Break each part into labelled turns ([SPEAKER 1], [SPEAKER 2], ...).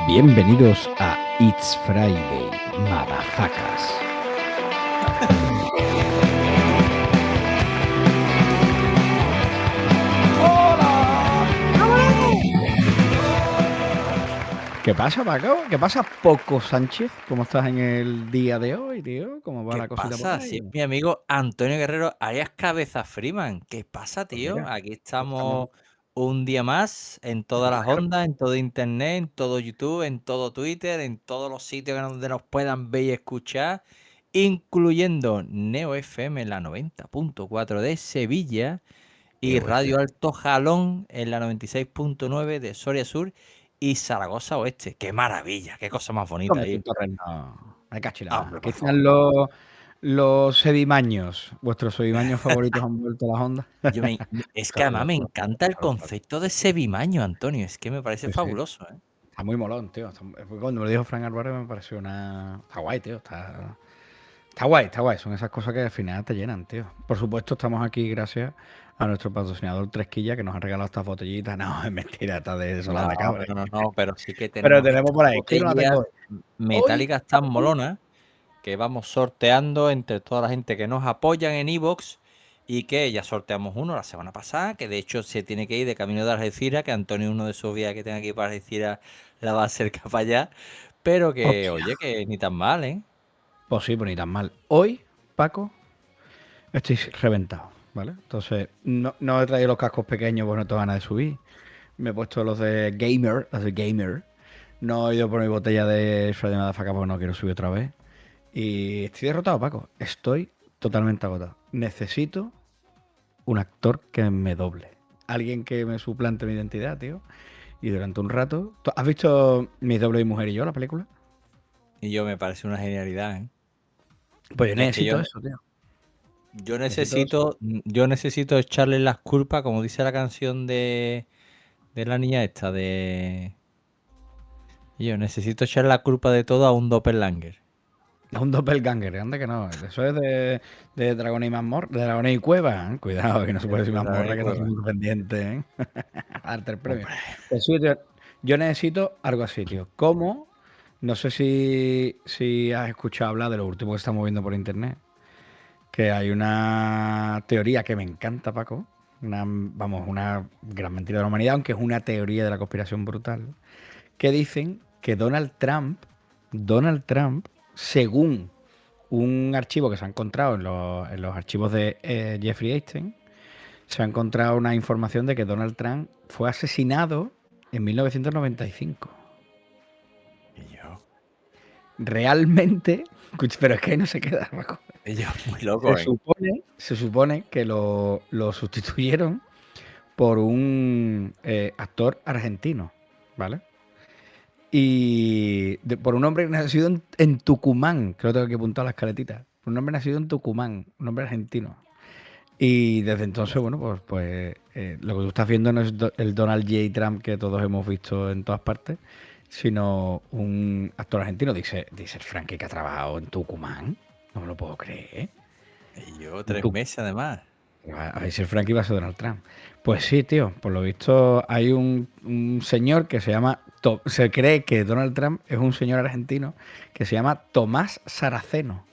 [SPEAKER 1] Bienvenidos a It's Friday, Motherfuckers. ¿Qué pasa, Paco? ¿Qué pasa, Poco Sánchez? ¿Cómo estás en el día de hoy, tío? ¿Cómo va
[SPEAKER 2] ¿Qué
[SPEAKER 1] la cosita por
[SPEAKER 2] pasa?
[SPEAKER 1] ahí?
[SPEAKER 2] Si es mi amigo Antonio Guerrero, alias Cabeza Freeman. ¿Qué pasa,
[SPEAKER 1] Pues
[SPEAKER 2] tío?
[SPEAKER 1] mira,
[SPEAKER 2] Aquí
[SPEAKER 1] estamos
[SPEAKER 2] estamos un día más en
[SPEAKER 1] en
[SPEAKER 2] todas
[SPEAKER 1] la
[SPEAKER 2] las
[SPEAKER 1] guerra.
[SPEAKER 2] ondas, en todo internet, en todo YouTube, en todo Twitter, en todos los sitios donde nos puedan ver y escuchar, incluyendo Neo FM, la 90.4 de Sevilla, y
[SPEAKER 1] EOF.
[SPEAKER 2] Radio Alto Jalón en la 96.9 de Soria Sur y Zaragoza Oeste. ¡Qué maravilla! ¡Qué cosa más bonita,
[SPEAKER 1] Cómete
[SPEAKER 2] tío!
[SPEAKER 1] un torreno. Me cachila.
[SPEAKER 2] Hombre,
[SPEAKER 1] ¿Qué
[SPEAKER 2] por
[SPEAKER 1] están
[SPEAKER 2] favor.
[SPEAKER 1] los sedimaños? ¿Vuestros sedimaños favoritos han vuelto a las ondas?
[SPEAKER 2] Es que además
[SPEAKER 1] Solo,
[SPEAKER 2] me
[SPEAKER 1] solo,
[SPEAKER 2] encanta el
[SPEAKER 1] solo, solo.
[SPEAKER 2] concepto de Sevimaño, Antonio. Es que me parece
[SPEAKER 1] Sí, sí.
[SPEAKER 2] fabuloso, ¿eh?
[SPEAKER 1] Está muy molón, tío. Cuando me lo dijo Frank Álvarez me pareció una... Está guay, tío. Está guay, está guay. Son esas cosas que al final te llenan, tío. Por supuesto, estamos aquí gracias a nuestro patrocinador Tresquilla, que nos ha regalado estas botellitas. No, es mentira, está de solas
[SPEAKER 2] No,
[SPEAKER 1] de cabra.
[SPEAKER 2] no, pero sí que
[SPEAKER 1] Pero
[SPEAKER 2] tenemos
[SPEAKER 1] tenemos
[SPEAKER 2] estas
[SPEAKER 1] por ahí. ¿Quién no la tengo
[SPEAKER 2] botellas
[SPEAKER 1] hoy? Hoy,
[SPEAKER 2] metálicas tan
[SPEAKER 1] Paco,
[SPEAKER 2] molonas que vamos sorteando entre toda la gente que nos apoyan en iVoox y que ya sorteamos uno la semana pasada, que de hecho se tiene que ir de camino de Algeciras, que Antonio uno de sus viajes que tenga que ir para Algeciras la va a acercar para allá, pero que,
[SPEAKER 1] hostia,
[SPEAKER 2] oye, que ni tan mal, ¿eh?
[SPEAKER 1] pues sí, pues ni tan mal. Hoy, Paco, estoy reventado, ¿vale? Entonces, no he traído los cascos pequeños, pues no tengo ganas de subir. Me he puesto los de gamer. No he ido por mi botella de Friday Motherfucker porque no quiero subir otra vez. Y estoy derrotado, Paco. Estoy totalmente agotado. Necesito un actor que me doble. Alguien que me suplante mi identidad, tío. Y durante un rato. ¿Has visto Mis doble y mujer y yo, la película?
[SPEAKER 2] Y yo me parece una genialidad, ¿eh?
[SPEAKER 1] Pues yo
[SPEAKER 2] Es que
[SPEAKER 1] necesito eso, tío. Necesito eso.
[SPEAKER 2] yo necesito echarle las culpas, como dice la canción de la niña esta, de... Yo necesito echarle la culpa de todo a un doppelganger.
[SPEAKER 1] Es un doppelganger, anda que no. Eso es de Dragones y Mazmorra, de Dragones y Cueva. ¿Eh? Cuidado, que no se puede decir
[SPEAKER 2] De Dragón y
[SPEAKER 1] Mazmorra, que no
[SPEAKER 2] Cuerva.
[SPEAKER 1] somos pendientes, ¿eh? A darte el premio.
[SPEAKER 2] Hombre.
[SPEAKER 1] Pues sí, tío, yo necesito algo así, tío. ¿Cómo? No sé si has escuchado hablar de lo último que estamos viendo por internet. Que hay una teoría que me encanta, Paco. Una gran mentira de la humanidad, aunque es una teoría de la conspiración brutal. Que dicen que Donald Trump, según un archivo que se ha encontrado en los archivos de Jeffrey Epstein, se ha encontrado una información de que Donald Trump fue asesinado en 1995.
[SPEAKER 2] Y yo,
[SPEAKER 1] Realmente, pero es que ahí no se queda, Paco.
[SPEAKER 2] muy
[SPEAKER 1] Se
[SPEAKER 2] loco, ¿eh?
[SPEAKER 1] supone, se supone que lo sustituyeron por un actor argentino, ¿vale? Y por un hombre nacido en Tucumán, creo que tengo que apuntar a la escaletita. Un hombre nacido en Tucumán, un hombre argentino. Y desde entonces, bueno, pues lo que tú estás viendo no es el Donald J. Trump que todos hemos visto en todas partes, sino un actor argentino. Dice el Frankie que ha trabajado en Tucumán. No me lo puedo creer.
[SPEAKER 2] Y yo,
[SPEAKER 1] En
[SPEAKER 2] 3 meses además.
[SPEAKER 1] A ver si el Frankie va a ser Donald Trump. Pues sí, tío. Por lo visto hay un señor que se llama... Se cree que Donald Trump es un señor argentino que se llama Tomás Saraceno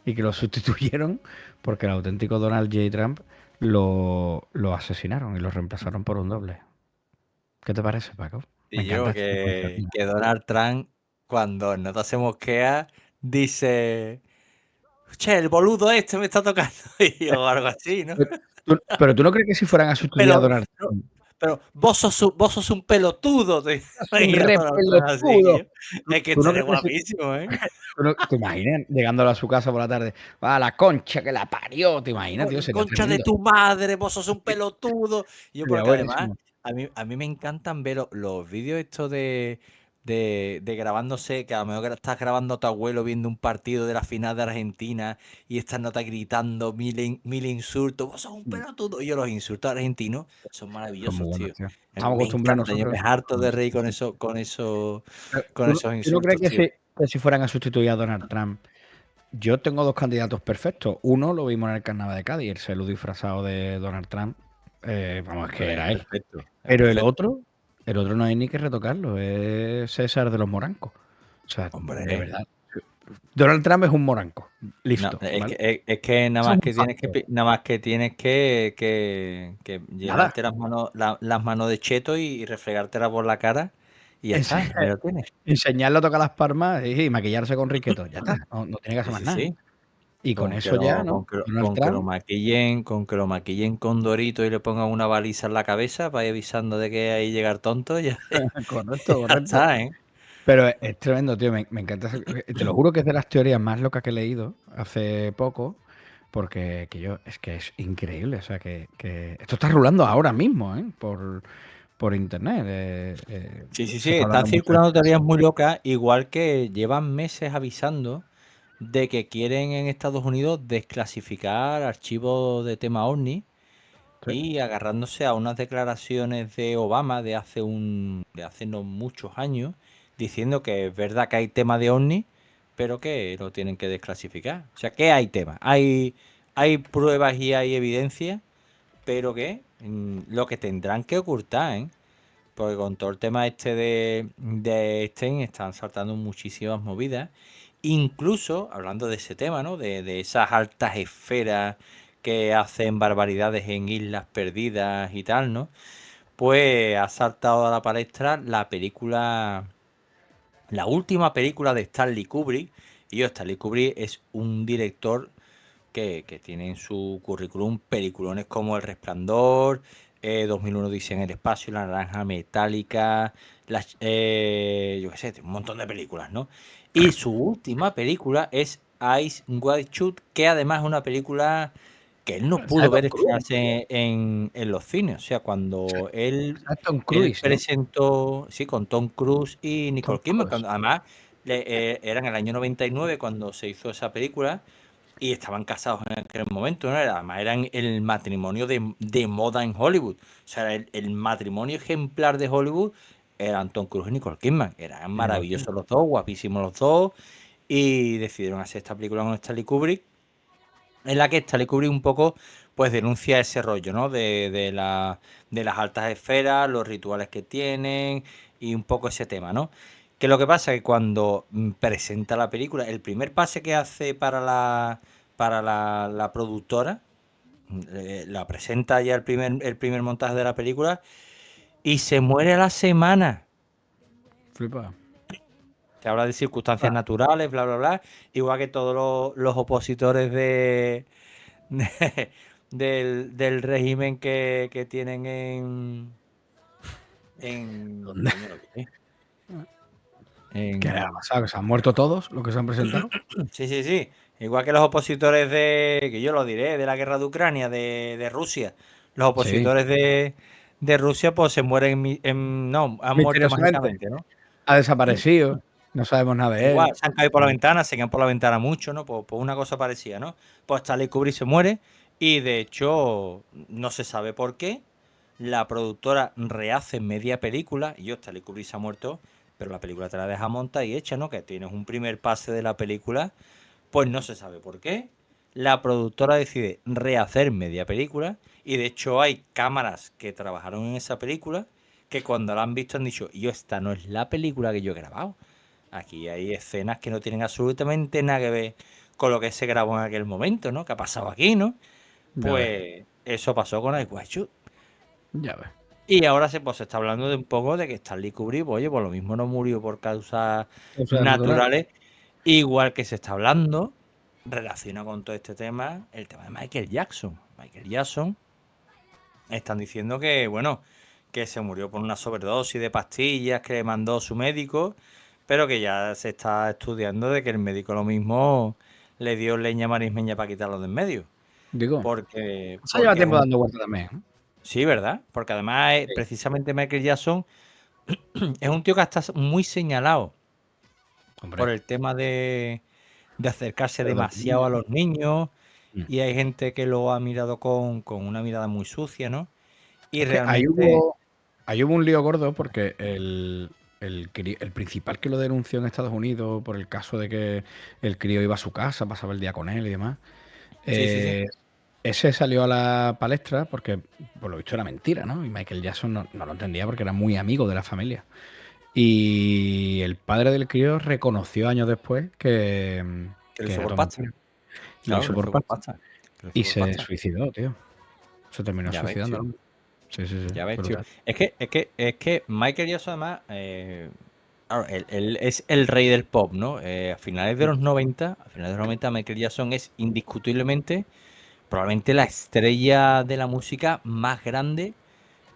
[SPEAKER 1] y que lo sustituyeron porque el auténtico Donald J. Trump lo asesinaron y lo reemplazaron por un doble. ¿Qué te parece, Paco? Me
[SPEAKER 2] Y
[SPEAKER 1] encanta
[SPEAKER 2] yo,
[SPEAKER 1] este tipo de teoría.
[SPEAKER 2] que Donald Trump, cuando en Nota se mosquea, dice, che, el boludo este me está tocando. Y yo, algo así, ¿no?
[SPEAKER 1] Pero tú no crees que si fueran a sustituir a
[SPEAKER 2] Pero,
[SPEAKER 1] Donald
[SPEAKER 2] no,
[SPEAKER 1] Trump,
[SPEAKER 2] pero vos sos un pelotudo.
[SPEAKER 1] es un
[SPEAKER 2] Y yo,
[SPEAKER 1] re
[SPEAKER 2] Donald Trump así, y yo,
[SPEAKER 1] pelotudo. ¿Tú,
[SPEAKER 2] es que
[SPEAKER 1] tú
[SPEAKER 2] este
[SPEAKER 1] no
[SPEAKER 2] es
[SPEAKER 1] crees que si
[SPEAKER 2] guapísimo, ¿eh?
[SPEAKER 1] ¿Te imaginas llegándolo a su casa por la tarde? A la concha que la parió, ¿te imaginas, tío? Sería
[SPEAKER 2] Concha de
[SPEAKER 1] tremendo.
[SPEAKER 2] tu madre, vos sos un pelotudo. Y yo,
[SPEAKER 1] Sería
[SPEAKER 2] porque además,
[SPEAKER 1] buenísimo.
[SPEAKER 2] a mí me encantan ver los vídeos estos de grabándose, que a lo mejor estás grabando a tu abuelo viendo un partido de la final de Argentina y estás nota gritando mil insultos, vos sos un pelotudo. Y yo, los insultos argentinos son
[SPEAKER 1] Son muy
[SPEAKER 2] maravillosos,
[SPEAKER 1] buenos,
[SPEAKER 2] tío.
[SPEAKER 1] tío.
[SPEAKER 2] A mí
[SPEAKER 1] Estamos
[SPEAKER 2] me
[SPEAKER 1] acostumbrados
[SPEAKER 2] encantan, yo me
[SPEAKER 1] nosotros.
[SPEAKER 2] harto de reír
[SPEAKER 1] Sí, sí. Pero,
[SPEAKER 2] con
[SPEAKER 1] ¿Tú, no
[SPEAKER 2] esos
[SPEAKER 1] tú no crees
[SPEAKER 2] insultos,
[SPEAKER 1] que
[SPEAKER 2] tío.
[SPEAKER 1] si fueran a sustituir a Donald Trump? Yo tengo dos candidatos perfectos. Uno lo vimos en el carnaval de Cádiz, el celu disfrazado de Donald Trump. Vamos, es que
[SPEAKER 2] Hombre,
[SPEAKER 1] era él.
[SPEAKER 2] es
[SPEAKER 1] Pero el
[SPEAKER 2] perfecto.
[SPEAKER 1] otro, El otro no hay ni que retocarlo, es César de los Morancos. O sea, de
[SPEAKER 2] Hombre,
[SPEAKER 1] verdad. Donald Trump es un moranco.
[SPEAKER 2] no,
[SPEAKER 1] Listo,
[SPEAKER 2] es
[SPEAKER 1] ¿vale?
[SPEAKER 2] que, nada
[SPEAKER 1] Eso es
[SPEAKER 2] más
[SPEAKER 1] un
[SPEAKER 2] que tienes
[SPEAKER 1] factor.
[SPEAKER 2] nada más que tienes que
[SPEAKER 1] Nada.
[SPEAKER 2] llenarte las manos de cheto y refregártela por la cara y ya está,
[SPEAKER 1] Ense-
[SPEAKER 2] ahí lo tienes.
[SPEAKER 1] Enseñarlo a tocar las palmas y maquillarse con Riqueto. Ya está. No tiene que
[SPEAKER 2] Sí,
[SPEAKER 1] hacer más
[SPEAKER 2] sí,
[SPEAKER 1] nada.
[SPEAKER 2] sí.
[SPEAKER 1] Y con eso ya, ¿no? Donald Trump.
[SPEAKER 2] Con que lo maquillen con Dorito y le pongan una baliza en la cabeza para ir avisando de que ahí llegar tonto, ya,
[SPEAKER 1] Correcto,
[SPEAKER 2] ya
[SPEAKER 1] correcto.
[SPEAKER 2] está, ¿eh?
[SPEAKER 1] Pero es tremendo, tío. Me encanta. Te lo juro que es de las teorías más locas que he leído hace poco. Porque es que es increíble. O sea, que esto está rulando ahora mismo, ¿eh? Por internet.
[SPEAKER 2] Sí, sí, sí,
[SPEAKER 1] Se está
[SPEAKER 2] están
[SPEAKER 1] hablando mucho de
[SPEAKER 2] circulando
[SPEAKER 1] esto.
[SPEAKER 2] teorías muy locas, igual que llevan meses avisando de que quieren en Estados Unidos desclasificar archivos de tema OVNI
[SPEAKER 1] Sí.
[SPEAKER 2] y agarrándose a unas declaraciones de Obama de hace no muchos años, diciendo que es verdad que hay tema de OVNI, pero que lo tienen que desclasificar. O sea, que hay tema, hay pruebas y hay evidencia, pero que lo que tendrán que ocultar, ¿eh? Porque con todo el tema este de Stein están saltando muchísimas movidas. Incluso, hablando de ese tema, ¿no? De esas altas esferas que hacen barbaridades en islas perdidas y tal, ¿no? Pues ha saltado a la palestra la película, la última película de Stanley Kubrick. Y Stanley Kubrick es un director que tiene en su currículum peliculones como El Resplandor, 2001 dice en el espacio, La Naranja Metálica, yo qué sé, un montón de películas, ¿no? Y su última película es Ice White Shoot, que además es una película que él no
[SPEAKER 1] Sale
[SPEAKER 2] pudo ver
[SPEAKER 1] Tom Cruise, ¿no?
[SPEAKER 2] estrenarse en los cines. O sea, cuando
[SPEAKER 1] Sale Tom
[SPEAKER 2] él
[SPEAKER 1] Cruise, ¿no?
[SPEAKER 2] presentó, sí, con Tom Cruise y
[SPEAKER 1] Tom
[SPEAKER 2] Nicole Kidman,
[SPEAKER 1] Cruise.
[SPEAKER 2] además era en el año 99 cuando se hizo esa película y estaban casados en aquel momento, ¿no? Además, eran el matrimonio de moda en Hollywood. O sea, era el matrimonio ejemplar de Hollywood eran Tom Cruise y Nicole Kidman. Eran
[SPEAKER 1] Y Nicole Kidman.
[SPEAKER 2] maravillosos los dos, guapísimos los dos. Y decidieron hacer esta película con Stanley Kubrick, en la que Stanley Kubrick un poco pues denuncia ese rollo, ¿no? De las altas esferas, los rituales que tienen y un poco ese tema, ¿no? Que lo que pasa es que cuando presenta la película, el primer pase que hace para la productora, la presenta ya el primer montaje de la película y se muere a la semana.
[SPEAKER 1] Flipa.
[SPEAKER 2] Que habla de circunstancias naturales, bla, bla, bla. Igual que todos los opositores del régimen que tienen
[SPEAKER 1] ¿Dónde?
[SPEAKER 2] coño, lo diré.
[SPEAKER 1] ¿Qué ha
[SPEAKER 2] En,
[SPEAKER 1] pasado? ¿Que se han muerto todos los que se han presentado?
[SPEAKER 2] sí, sí, sí. Igual que los opositores que yo lo diré, de la guerra de Ucrania, de Rusia. Los
[SPEAKER 1] Sí.
[SPEAKER 2] opositores de Rusia, pues se mueren, no, han muerto
[SPEAKER 1] Misteriosamente.
[SPEAKER 2] mágicamente, ¿no?
[SPEAKER 1] Ha desaparecido. No sabemos nada de
[SPEAKER 2] Igual,
[SPEAKER 1] él.
[SPEAKER 2] se han caído por la ventana, se caen por la ventana mucho, ¿no? Pues una cosa parecía, ¿no? Pues Stanley Kubrick se muere y de hecho no se sabe por qué. La productora rehace media película y yo, Stanley Kubrick se ha muerto, pero la película te la deja montada y hecha, ¿no? Que tienes un primer pase de la película, pues no se sabe por qué. La productora decide rehacer media película y de hecho hay cámaras que trabajaron en esa película que cuando la han visto han dicho, yo, esta no es la película que yo he grabado. Aquí hay escenas que no tienen absolutamente nada que ver con lo que se grabó en aquel momento, ¿no? ¿Qué ha pasado aquí, no?
[SPEAKER 1] Ya ves.
[SPEAKER 2] Pues eso pasó con Aiguachu.
[SPEAKER 1] Ya ves.
[SPEAKER 2] Y ahora se está hablando de un poco de que Stanley Kubrick, oye, por lo mismo no murió por causas
[SPEAKER 1] Cosas naturales.
[SPEAKER 2] naturales, igual que se está hablando, relacionado con todo este tema, el tema de Michael Jackson. Michael Jackson, están diciendo que, bueno, que se murió por una sobredosis de pastillas que le mandó su médico, pero que ya se está estudiando de que el médico lo mismo le dio leña marismeña para quitarlo de en medio.
[SPEAKER 1] Digo, eso lleva
[SPEAKER 2] Porque es
[SPEAKER 1] tiempo
[SPEAKER 2] un...
[SPEAKER 1] dando vueltas también, ¿eh?
[SPEAKER 2] Sí, ¿verdad? Porque además,
[SPEAKER 1] Sí.
[SPEAKER 2] precisamente Michael Jackson es un tío que está muy señalado por
[SPEAKER 1] Hombre,
[SPEAKER 2] el tema de acercarse
[SPEAKER 1] pero de los
[SPEAKER 2] demasiado a
[SPEAKER 1] niños.
[SPEAKER 2] los niños
[SPEAKER 1] Mm.
[SPEAKER 2] y hay gente que lo ha mirado con una mirada muy sucia, ¿no? Y
[SPEAKER 1] Es que
[SPEAKER 2] realmente...
[SPEAKER 1] ahí hubo un lío gordo porque el principal que lo denunció en Estados Unidos por el caso de que el crío iba a su casa, pasaba el día con él y demás,
[SPEAKER 2] Sí, sí, sí.
[SPEAKER 1] ese salió a la palestra porque, por lo visto, era mentira, ¿no? Y Michael Jackson no lo entendía porque era muy amigo de la familia. Y el padre del crío reconoció años después
[SPEAKER 2] Que lo
[SPEAKER 1] que
[SPEAKER 2] hizo
[SPEAKER 1] era
[SPEAKER 2] por
[SPEAKER 1] todo
[SPEAKER 2] pasta.
[SPEAKER 1] mentira. Lo
[SPEAKER 2] Claro,
[SPEAKER 1] hizo
[SPEAKER 2] lo
[SPEAKER 1] por
[SPEAKER 2] hizo por
[SPEAKER 1] pasta
[SPEAKER 2] pasta. Que lo hizo
[SPEAKER 1] y
[SPEAKER 2] por
[SPEAKER 1] se
[SPEAKER 2] pasta.
[SPEAKER 1] suicidó, tío. Se terminó
[SPEAKER 2] Ya ves,
[SPEAKER 1] suicidando el
[SPEAKER 2] tío.
[SPEAKER 1] hombre. Sí, sí, sí.
[SPEAKER 2] Ya ves, tío.
[SPEAKER 1] Brutal.
[SPEAKER 2] Es que Michael Jackson, además, claro, él es el rey del pop, ¿no? A finales de los 90, Michael Jackson es indiscutiblemente, probablemente la estrella de la música más grande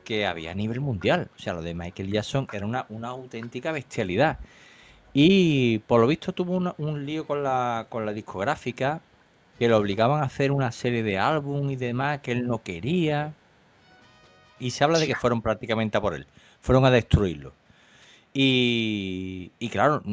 [SPEAKER 2] que había a nivel mundial. O sea, lo de Michael Jackson era una auténtica bestialidad. Y por lo visto tuvo un lío con la discográfica, que lo obligaban a hacer una serie de álbum y demás que él no quería. Y se habla de que fueron prácticamente a por él. Fueron a destruirlo. Y claro,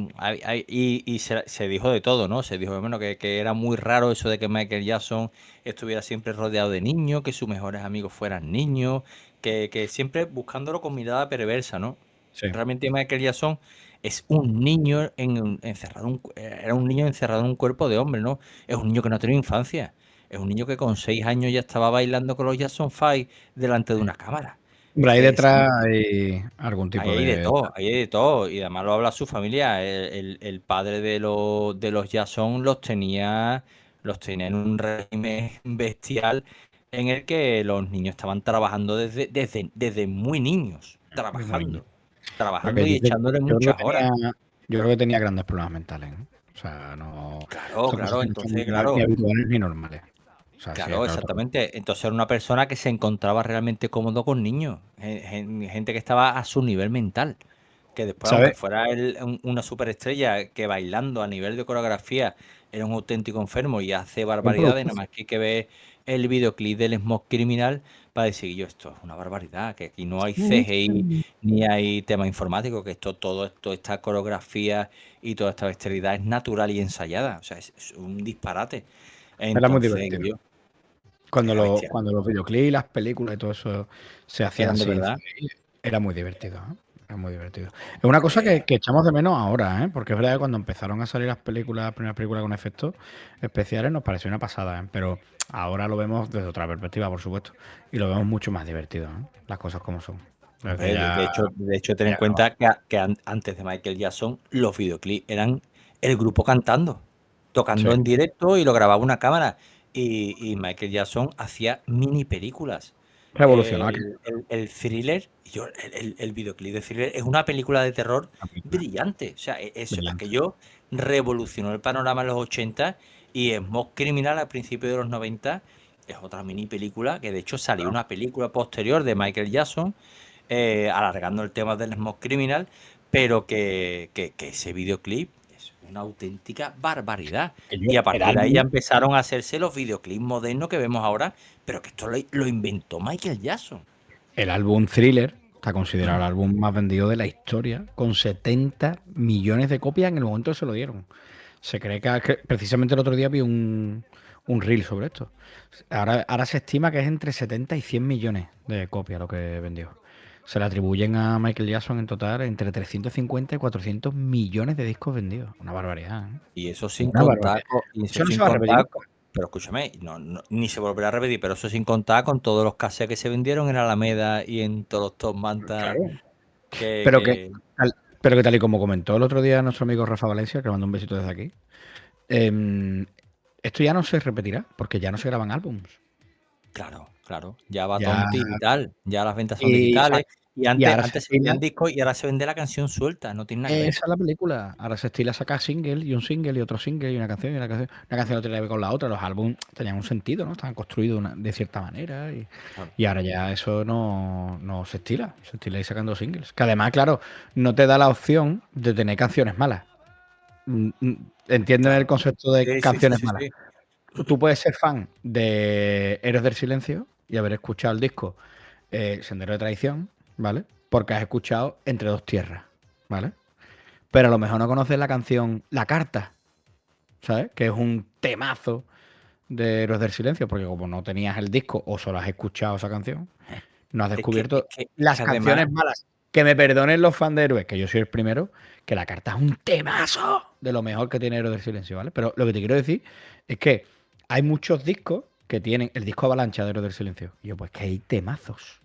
[SPEAKER 2] y se dijo de todo, ¿no? Se dijo, bueno, que era muy raro eso de que Michael Jackson estuviera siempre rodeado de niños, que sus mejores amigos fueran niños, que siempre buscándolo con mirada perversa, ¿no?
[SPEAKER 1] Sí.
[SPEAKER 2] Realmente Michael Jackson es un niño era un niño encerrado en un cuerpo de hombre, ¿no? Es un niño que no ha tenido infancia. Es un niño que con 6 años ya estaba bailando con los Jackson 5 delante de una cámara.
[SPEAKER 1] Hombre, ahí detrás hay algún
[SPEAKER 2] Ahí
[SPEAKER 1] tipo
[SPEAKER 2] hay de
[SPEAKER 1] de...
[SPEAKER 2] todo, ahí hay de todo. Y además lo habla su familia. El padre de los Jason los tenía en un régimen bestial en el que los niños estaban trabajando desde muy niños.
[SPEAKER 1] de muy niño.
[SPEAKER 2] Trabajando.
[SPEAKER 1] Porque
[SPEAKER 2] Trabajando y echándole muchas horas.
[SPEAKER 1] yo creo que tenía grandes problemas mentales, ¿eh? O sea, no...
[SPEAKER 2] Claro,
[SPEAKER 1] Son cosas
[SPEAKER 2] claro.
[SPEAKER 1] que no son
[SPEAKER 2] Entonces,
[SPEAKER 1] ni
[SPEAKER 2] claro.
[SPEAKER 1] habituales ni normales. O sea, sí,
[SPEAKER 2] Claro,
[SPEAKER 1] era otra cosa.
[SPEAKER 2] exactamente. Entonces era una persona que se encontraba realmente cómodo con niños. Gente que estaba a su nivel mental. Que después, aunque
[SPEAKER 1] ¿Sabes?
[SPEAKER 2] fuera él una superestrella que bailando a nivel de coreografía era un auténtico enfermo y hace
[SPEAKER 1] Buen
[SPEAKER 2] barbaridades, nada
[SPEAKER 1] productazo.
[SPEAKER 2] más que hay que ver el videoclip del Smoke Criminal para decir, yo, esto es una barbaridad, que aquí no hay CGI ni hay tema informático, que todo esto, esta coreografía y toda esta bestialidad es natural y ensayada. O sea, es un disparate.
[SPEAKER 1] Era muy
[SPEAKER 2] Entonces,
[SPEAKER 1] divertido.
[SPEAKER 2] yo,
[SPEAKER 1] Cuando,
[SPEAKER 2] era bestia.
[SPEAKER 1] cuando los videoclips, las películas y todo eso se hacía
[SPEAKER 2] Eran de
[SPEAKER 1] así en
[SPEAKER 2] verdad.
[SPEAKER 1] CGI, era muy divertido, ¿eh? Era muy divertido. Es una cosa
[SPEAKER 2] Eh,
[SPEAKER 1] que echamos de menos ahora, ¿eh? Porque es verdad que cuando empezaron a salir las primeras películas con efectos especiales nos pareció una pasada, ¿eh? Pero ahora lo vemos desde otra perspectiva, por supuesto. Y lo vemos mucho más divertido, ¿eh? Las cosas como son. Desde
[SPEAKER 2] Hombre, de,
[SPEAKER 1] ya,
[SPEAKER 2] de hecho, de hecho, ten en
[SPEAKER 1] ya grabado.
[SPEAKER 2] cuenta que antes de Michael Jackson, los videoclips eran el grupo cantando, tocando
[SPEAKER 1] Sí.
[SPEAKER 2] en directo y lo grababa una cámara. Y Michael Jackson hacía mini películas.
[SPEAKER 1] Revolucionario.
[SPEAKER 2] El Thriller, el videoclip de Thriller es una película de terror
[SPEAKER 1] La película.
[SPEAKER 2] brillante. O sea,
[SPEAKER 1] Brillante.
[SPEAKER 2] aquello revolucionó el panorama en los 80 y Smoke Criminal a principios de los 90 es otra mini película que de hecho salió una película posterior de Michael Jackson alargando el tema del Smoke Criminal, pero que ese videoclip es una auténtica barbaridad. Y a
[SPEAKER 1] El
[SPEAKER 2] partir de ahí ya
[SPEAKER 1] álbum,
[SPEAKER 2] empezaron a hacerse los videoclips modernos que vemos ahora, pero que esto lo inventó Michael Jackson.
[SPEAKER 1] el álbum Thriller está considerado el álbum más vendido de la historia, con 70 millones de copias en el momento que se lo dieron. Se cree que precisamente el otro día vi un reel sobre esto. Ahora se estima que es entre 70 y 100 millones de copias lo que vendió. Se le atribuyen a Michael Jackson en total entre 350 y 400 millones de discos vendidos. Una barbaridad, ¿eh?
[SPEAKER 2] Y eso sin
[SPEAKER 1] Una
[SPEAKER 2] contar
[SPEAKER 1] barbaridad.
[SPEAKER 2] con, y eso
[SPEAKER 1] Eso no se
[SPEAKER 2] sin
[SPEAKER 1] va a repetir
[SPEAKER 2] contar
[SPEAKER 1] nunca.
[SPEAKER 2] pero escúchame, ni se volverá a repetir, pero eso sin contar con todos los cassettes que se vendieron en Alameda y en todos los top mantas
[SPEAKER 1] Claro.
[SPEAKER 2] que,
[SPEAKER 1] Pero que,
[SPEAKER 2] que-
[SPEAKER 1] pero que tal y como comentó el otro día nuestro amigo Rafa Valencia, que le mando un besito desde aquí, em, esto ya no se repetirá, porque ya no se graban álbums.
[SPEAKER 2] Claro, claro. Ya va todo
[SPEAKER 1] Ya,
[SPEAKER 2] en digital, ya las ventas son
[SPEAKER 1] y,
[SPEAKER 2] digitales. Y
[SPEAKER 1] y
[SPEAKER 2] antes,
[SPEAKER 1] ahora se
[SPEAKER 2] antes se
[SPEAKER 1] estila,
[SPEAKER 2] vendían discos y ahora se vende la canción suelta, no tiene nada que ver.
[SPEAKER 1] esa es la película. Ahora se estila sacar single y un single y otro single y una canción y una canción. Una canción no tiene que ver con la otra. Los álbumes tenían un sentido, ¿no? Estaban construidos de cierta manera.
[SPEAKER 2] Claro.
[SPEAKER 1] Y ahora ya eso no se estila. Se estila ir sacando singles. Que además, claro, no te da la opción de tener canciones malas. ¿Entienden el
[SPEAKER 2] Claro.
[SPEAKER 1] concepto de
[SPEAKER 2] Sí, sí, sí,
[SPEAKER 1] canciones
[SPEAKER 2] sí,
[SPEAKER 1] malas?
[SPEAKER 2] sí.
[SPEAKER 1] Tú puedes ser fan de Héroes del Silencio y haber escuchado el disco Sendero de Traición, ¿vale? Porque has escuchado Entre dos tierras, ¿vale? Pero a lo mejor no conoces la canción La Carta, ¿sabes? Que es un temazo de Héroes del Silencio, porque como no tenías el disco o solo has escuchado esa canción, no has
[SPEAKER 2] Es que, es
[SPEAKER 1] descubierto
[SPEAKER 2] que, es
[SPEAKER 1] las
[SPEAKER 2] que además,
[SPEAKER 1] canciones malas. Que me perdonen los fans de Héroes, que yo soy el primero, que La Carta es un temazo de lo mejor que tiene Héroes del Silencio, ¿vale? Pero lo que te quiero decir es que hay muchos discos que tienen el disco Avalancha de Héroes del Silencio. Y yo, pues que hay temazos.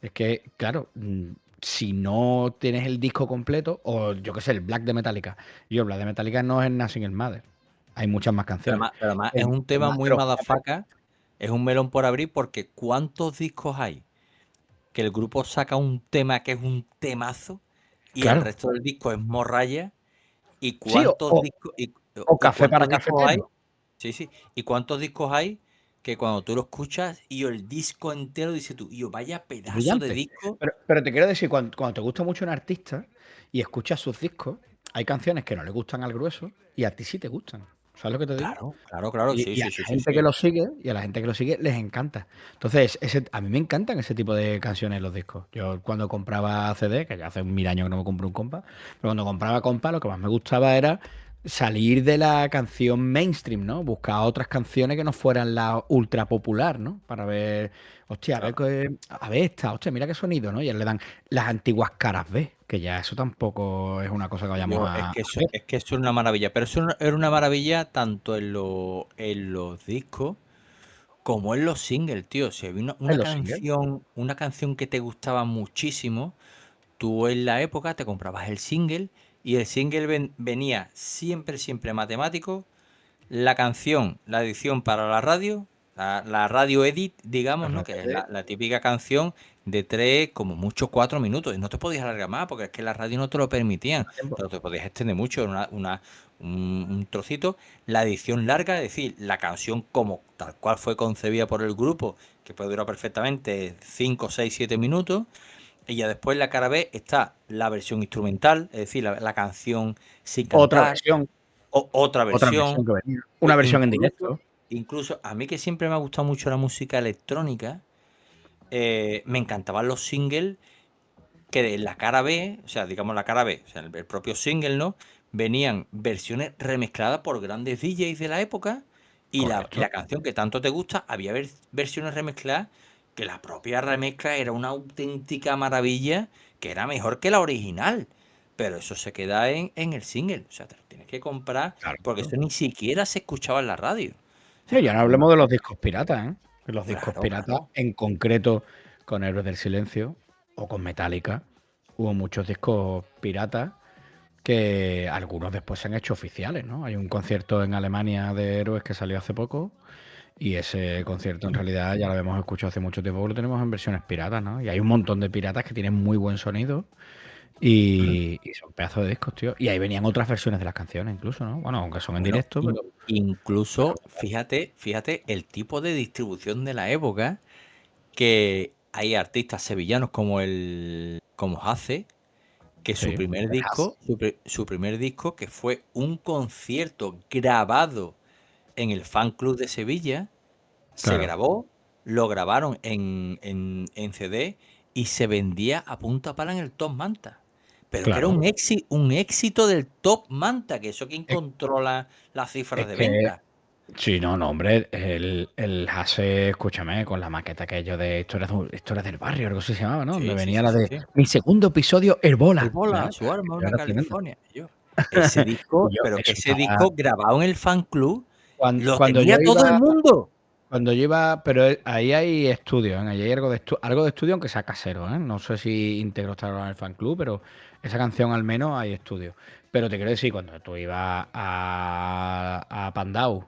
[SPEAKER 1] Es que, claro, si no tienes el disco completo, o yo qué sé, el Black de Metallica. Yo, el Black de Metallica no es Nothing Else Matters. Hay muchas más canciones.
[SPEAKER 2] Pero además es
[SPEAKER 1] El
[SPEAKER 2] un tema
[SPEAKER 1] más
[SPEAKER 2] muy
[SPEAKER 1] de los Hombres,
[SPEAKER 2] motherfucker, es un melón por abrir porque ¿cuántos discos hay que el grupo saca un tema que es un temazo y el
[SPEAKER 1] claro.
[SPEAKER 2] resto del disco es morralla? ¿Y
[SPEAKER 1] Sí,
[SPEAKER 2] cuántos discos
[SPEAKER 1] o
[SPEAKER 2] y
[SPEAKER 1] Café para
[SPEAKER 2] cuántos discos hay?
[SPEAKER 1] Cafeteros.
[SPEAKER 2] Sí, sí. ¿Y cuántos discos hay que cuando tú lo escuchas y el disco entero dices tú, yo vaya
[SPEAKER 1] Es
[SPEAKER 2] pedazo de
[SPEAKER 1] brillante.
[SPEAKER 2] disco?
[SPEAKER 1] Pero te quiero decir, cuando te gusta mucho un artista y escuchas sus discos, hay canciones que no le gustan al grueso y a ti sí te gustan. ¿Sabes lo que te digo?
[SPEAKER 2] Claro, claro, claro, sí,
[SPEAKER 1] Y a
[SPEAKER 2] sí, sí,
[SPEAKER 1] la
[SPEAKER 2] sí,
[SPEAKER 1] gente que
[SPEAKER 2] sí.
[SPEAKER 1] lo sigue, y a la gente que lo sigue les encanta. Entonces, a mí me encantan ese tipo de canciones en los discos. Yo cuando compraba CD, que ya hace 1000 años que no me compro un compa, pero cuando compraba compa, lo que más me gustaba era salir de la canción mainstream, ¿no? Buscar otras canciones que no fueran la ultra popular, ¿no? Para ver, hostia,
[SPEAKER 2] Claro.
[SPEAKER 1] a ver esta, hostia, mira qué sonido, ¿no? Y le dan las antiguas caras B, que ya eso tampoco es una cosa que vayamos
[SPEAKER 2] Yo,
[SPEAKER 1] a ver.
[SPEAKER 2] es que eso es una maravilla, pero eso era una maravilla tanto en los discos como en los singles, tío. Si había
[SPEAKER 1] En los singles.
[SPEAKER 2] una canción que te gustaba muchísimo, tú en la época te comprabas el single y el single venía siempre, siempre matemático, la canción, la edición para la radio, la radio edit, digamos, ¿no? Que es la típica canción de 3, como mucho 4 minutos. Y no te podías alargar más porque es que la radio no te lo permitían. Pero te podías extender mucho en un trocito. La edición larga, es decir, la canción como tal cual fue concebida por el grupo, que puede durar perfectamente 5, 6, 7 minutos. Y ya después en la cara B está la versión instrumental, es decir, la canción sin
[SPEAKER 1] Otra
[SPEAKER 2] cantar,
[SPEAKER 1] versión.
[SPEAKER 2] o otra
[SPEAKER 1] Otra
[SPEAKER 2] versión.
[SPEAKER 1] versión que venía.
[SPEAKER 2] O
[SPEAKER 1] Una versión en
[SPEAKER 2] incluso,
[SPEAKER 1] directo.
[SPEAKER 2] incluso a mí que siempre me ha gustado mucho la música electrónica, me encantaban los singles que en la cara B, o sea, digamos la cara B, o sea, el propio single, ¿no? Venían versiones remezcladas por grandes DJs de la época y
[SPEAKER 1] Correcto.
[SPEAKER 2] la canción que tanto te gusta, había versiones remezcladas que la propia remezcla era una auténtica maravilla, que era mejor que la original. Pero eso se queda en el single, o sea, te lo tienes que comprar
[SPEAKER 1] Claro.
[SPEAKER 2] porque eso ni siquiera se escuchaba en la radio. O
[SPEAKER 1] Sí,
[SPEAKER 2] sea,
[SPEAKER 1] ya no
[SPEAKER 2] una-
[SPEAKER 1] hablemos de los discos piratas, ¿eh? De los discos
[SPEAKER 2] claro,
[SPEAKER 1] piratas,
[SPEAKER 2] claro.
[SPEAKER 1] en concreto con Héroes del Silencio o con Metallica. Hubo muchos discos piratas que algunos después se han hecho oficiales, ¿no? Hay un concierto en Alemania de Héroes que salió hace poco y ese concierto en realidad ya lo habíamos escuchado hace mucho tiempo, lo tenemos en versiones piratas, ¿no? Y hay un montón de piratas que tienen muy buen sonido y son pedazos de discos, tío. Y ahí venían otras versiones de las canciones incluso, ¿no? Bueno, aunque son en
[SPEAKER 2] Bueno,
[SPEAKER 1] directo, pero
[SPEAKER 2] incluso, fíjate el tipo de distribución de la época, que hay artistas sevillanos como Hace, que su
[SPEAKER 1] sí,
[SPEAKER 2] primer
[SPEAKER 1] el Hass.
[SPEAKER 2] disco, su primer disco, que fue un concierto grabado en el fan club de Sevilla, se
[SPEAKER 1] Claro.
[SPEAKER 2] grabó, lo grabaron en CD y se vendía a punta pala en el Top Manta. Pero que era
[SPEAKER 1] Claro.
[SPEAKER 2] un éxito del Top Manta, que eso quién
[SPEAKER 1] Es,
[SPEAKER 2] controla las cifras
[SPEAKER 1] es
[SPEAKER 2] de
[SPEAKER 1] que,
[SPEAKER 2] venta.
[SPEAKER 1] sí, no, no, hombre, el Hase, escúchame, con la maqueta que yo de historias del barrio, algo así se llamaba, ¿no? Donde
[SPEAKER 2] Sí, sí,
[SPEAKER 1] venía
[SPEAKER 2] sí,
[SPEAKER 1] la
[SPEAKER 2] sí,
[SPEAKER 1] de
[SPEAKER 2] sí.
[SPEAKER 1] mi segundo episodio,
[SPEAKER 2] El
[SPEAKER 1] Herbola,
[SPEAKER 2] bola,
[SPEAKER 1] ¿sabes?
[SPEAKER 2] su arma,
[SPEAKER 1] Aquello
[SPEAKER 2] una
[SPEAKER 1] era tremendo.
[SPEAKER 2] California. Ese
[SPEAKER 1] Y
[SPEAKER 2] disco,
[SPEAKER 1] yo,
[SPEAKER 2] pero que
[SPEAKER 1] eso
[SPEAKER 2] ese
[SPEAKER 1] estaba,
[SPEAKER 2] disco grabado en el fan club lo
[SPEAKER 1] cuando yo
[SPEAKER 2] tenía todo el
[SPEAKER 1] iba,
[SPEAKER 2] mundo.
[SPEAKER 1] pero ahí hay estudio, ¿eh? Ahí hay algo de estudio, aunque sea casero, ¿eh? No sé si íntegro estará en el fan club, pero esa canción al menos hay estudio. Pero te quiero decir, cuando tú ibas a Pandau,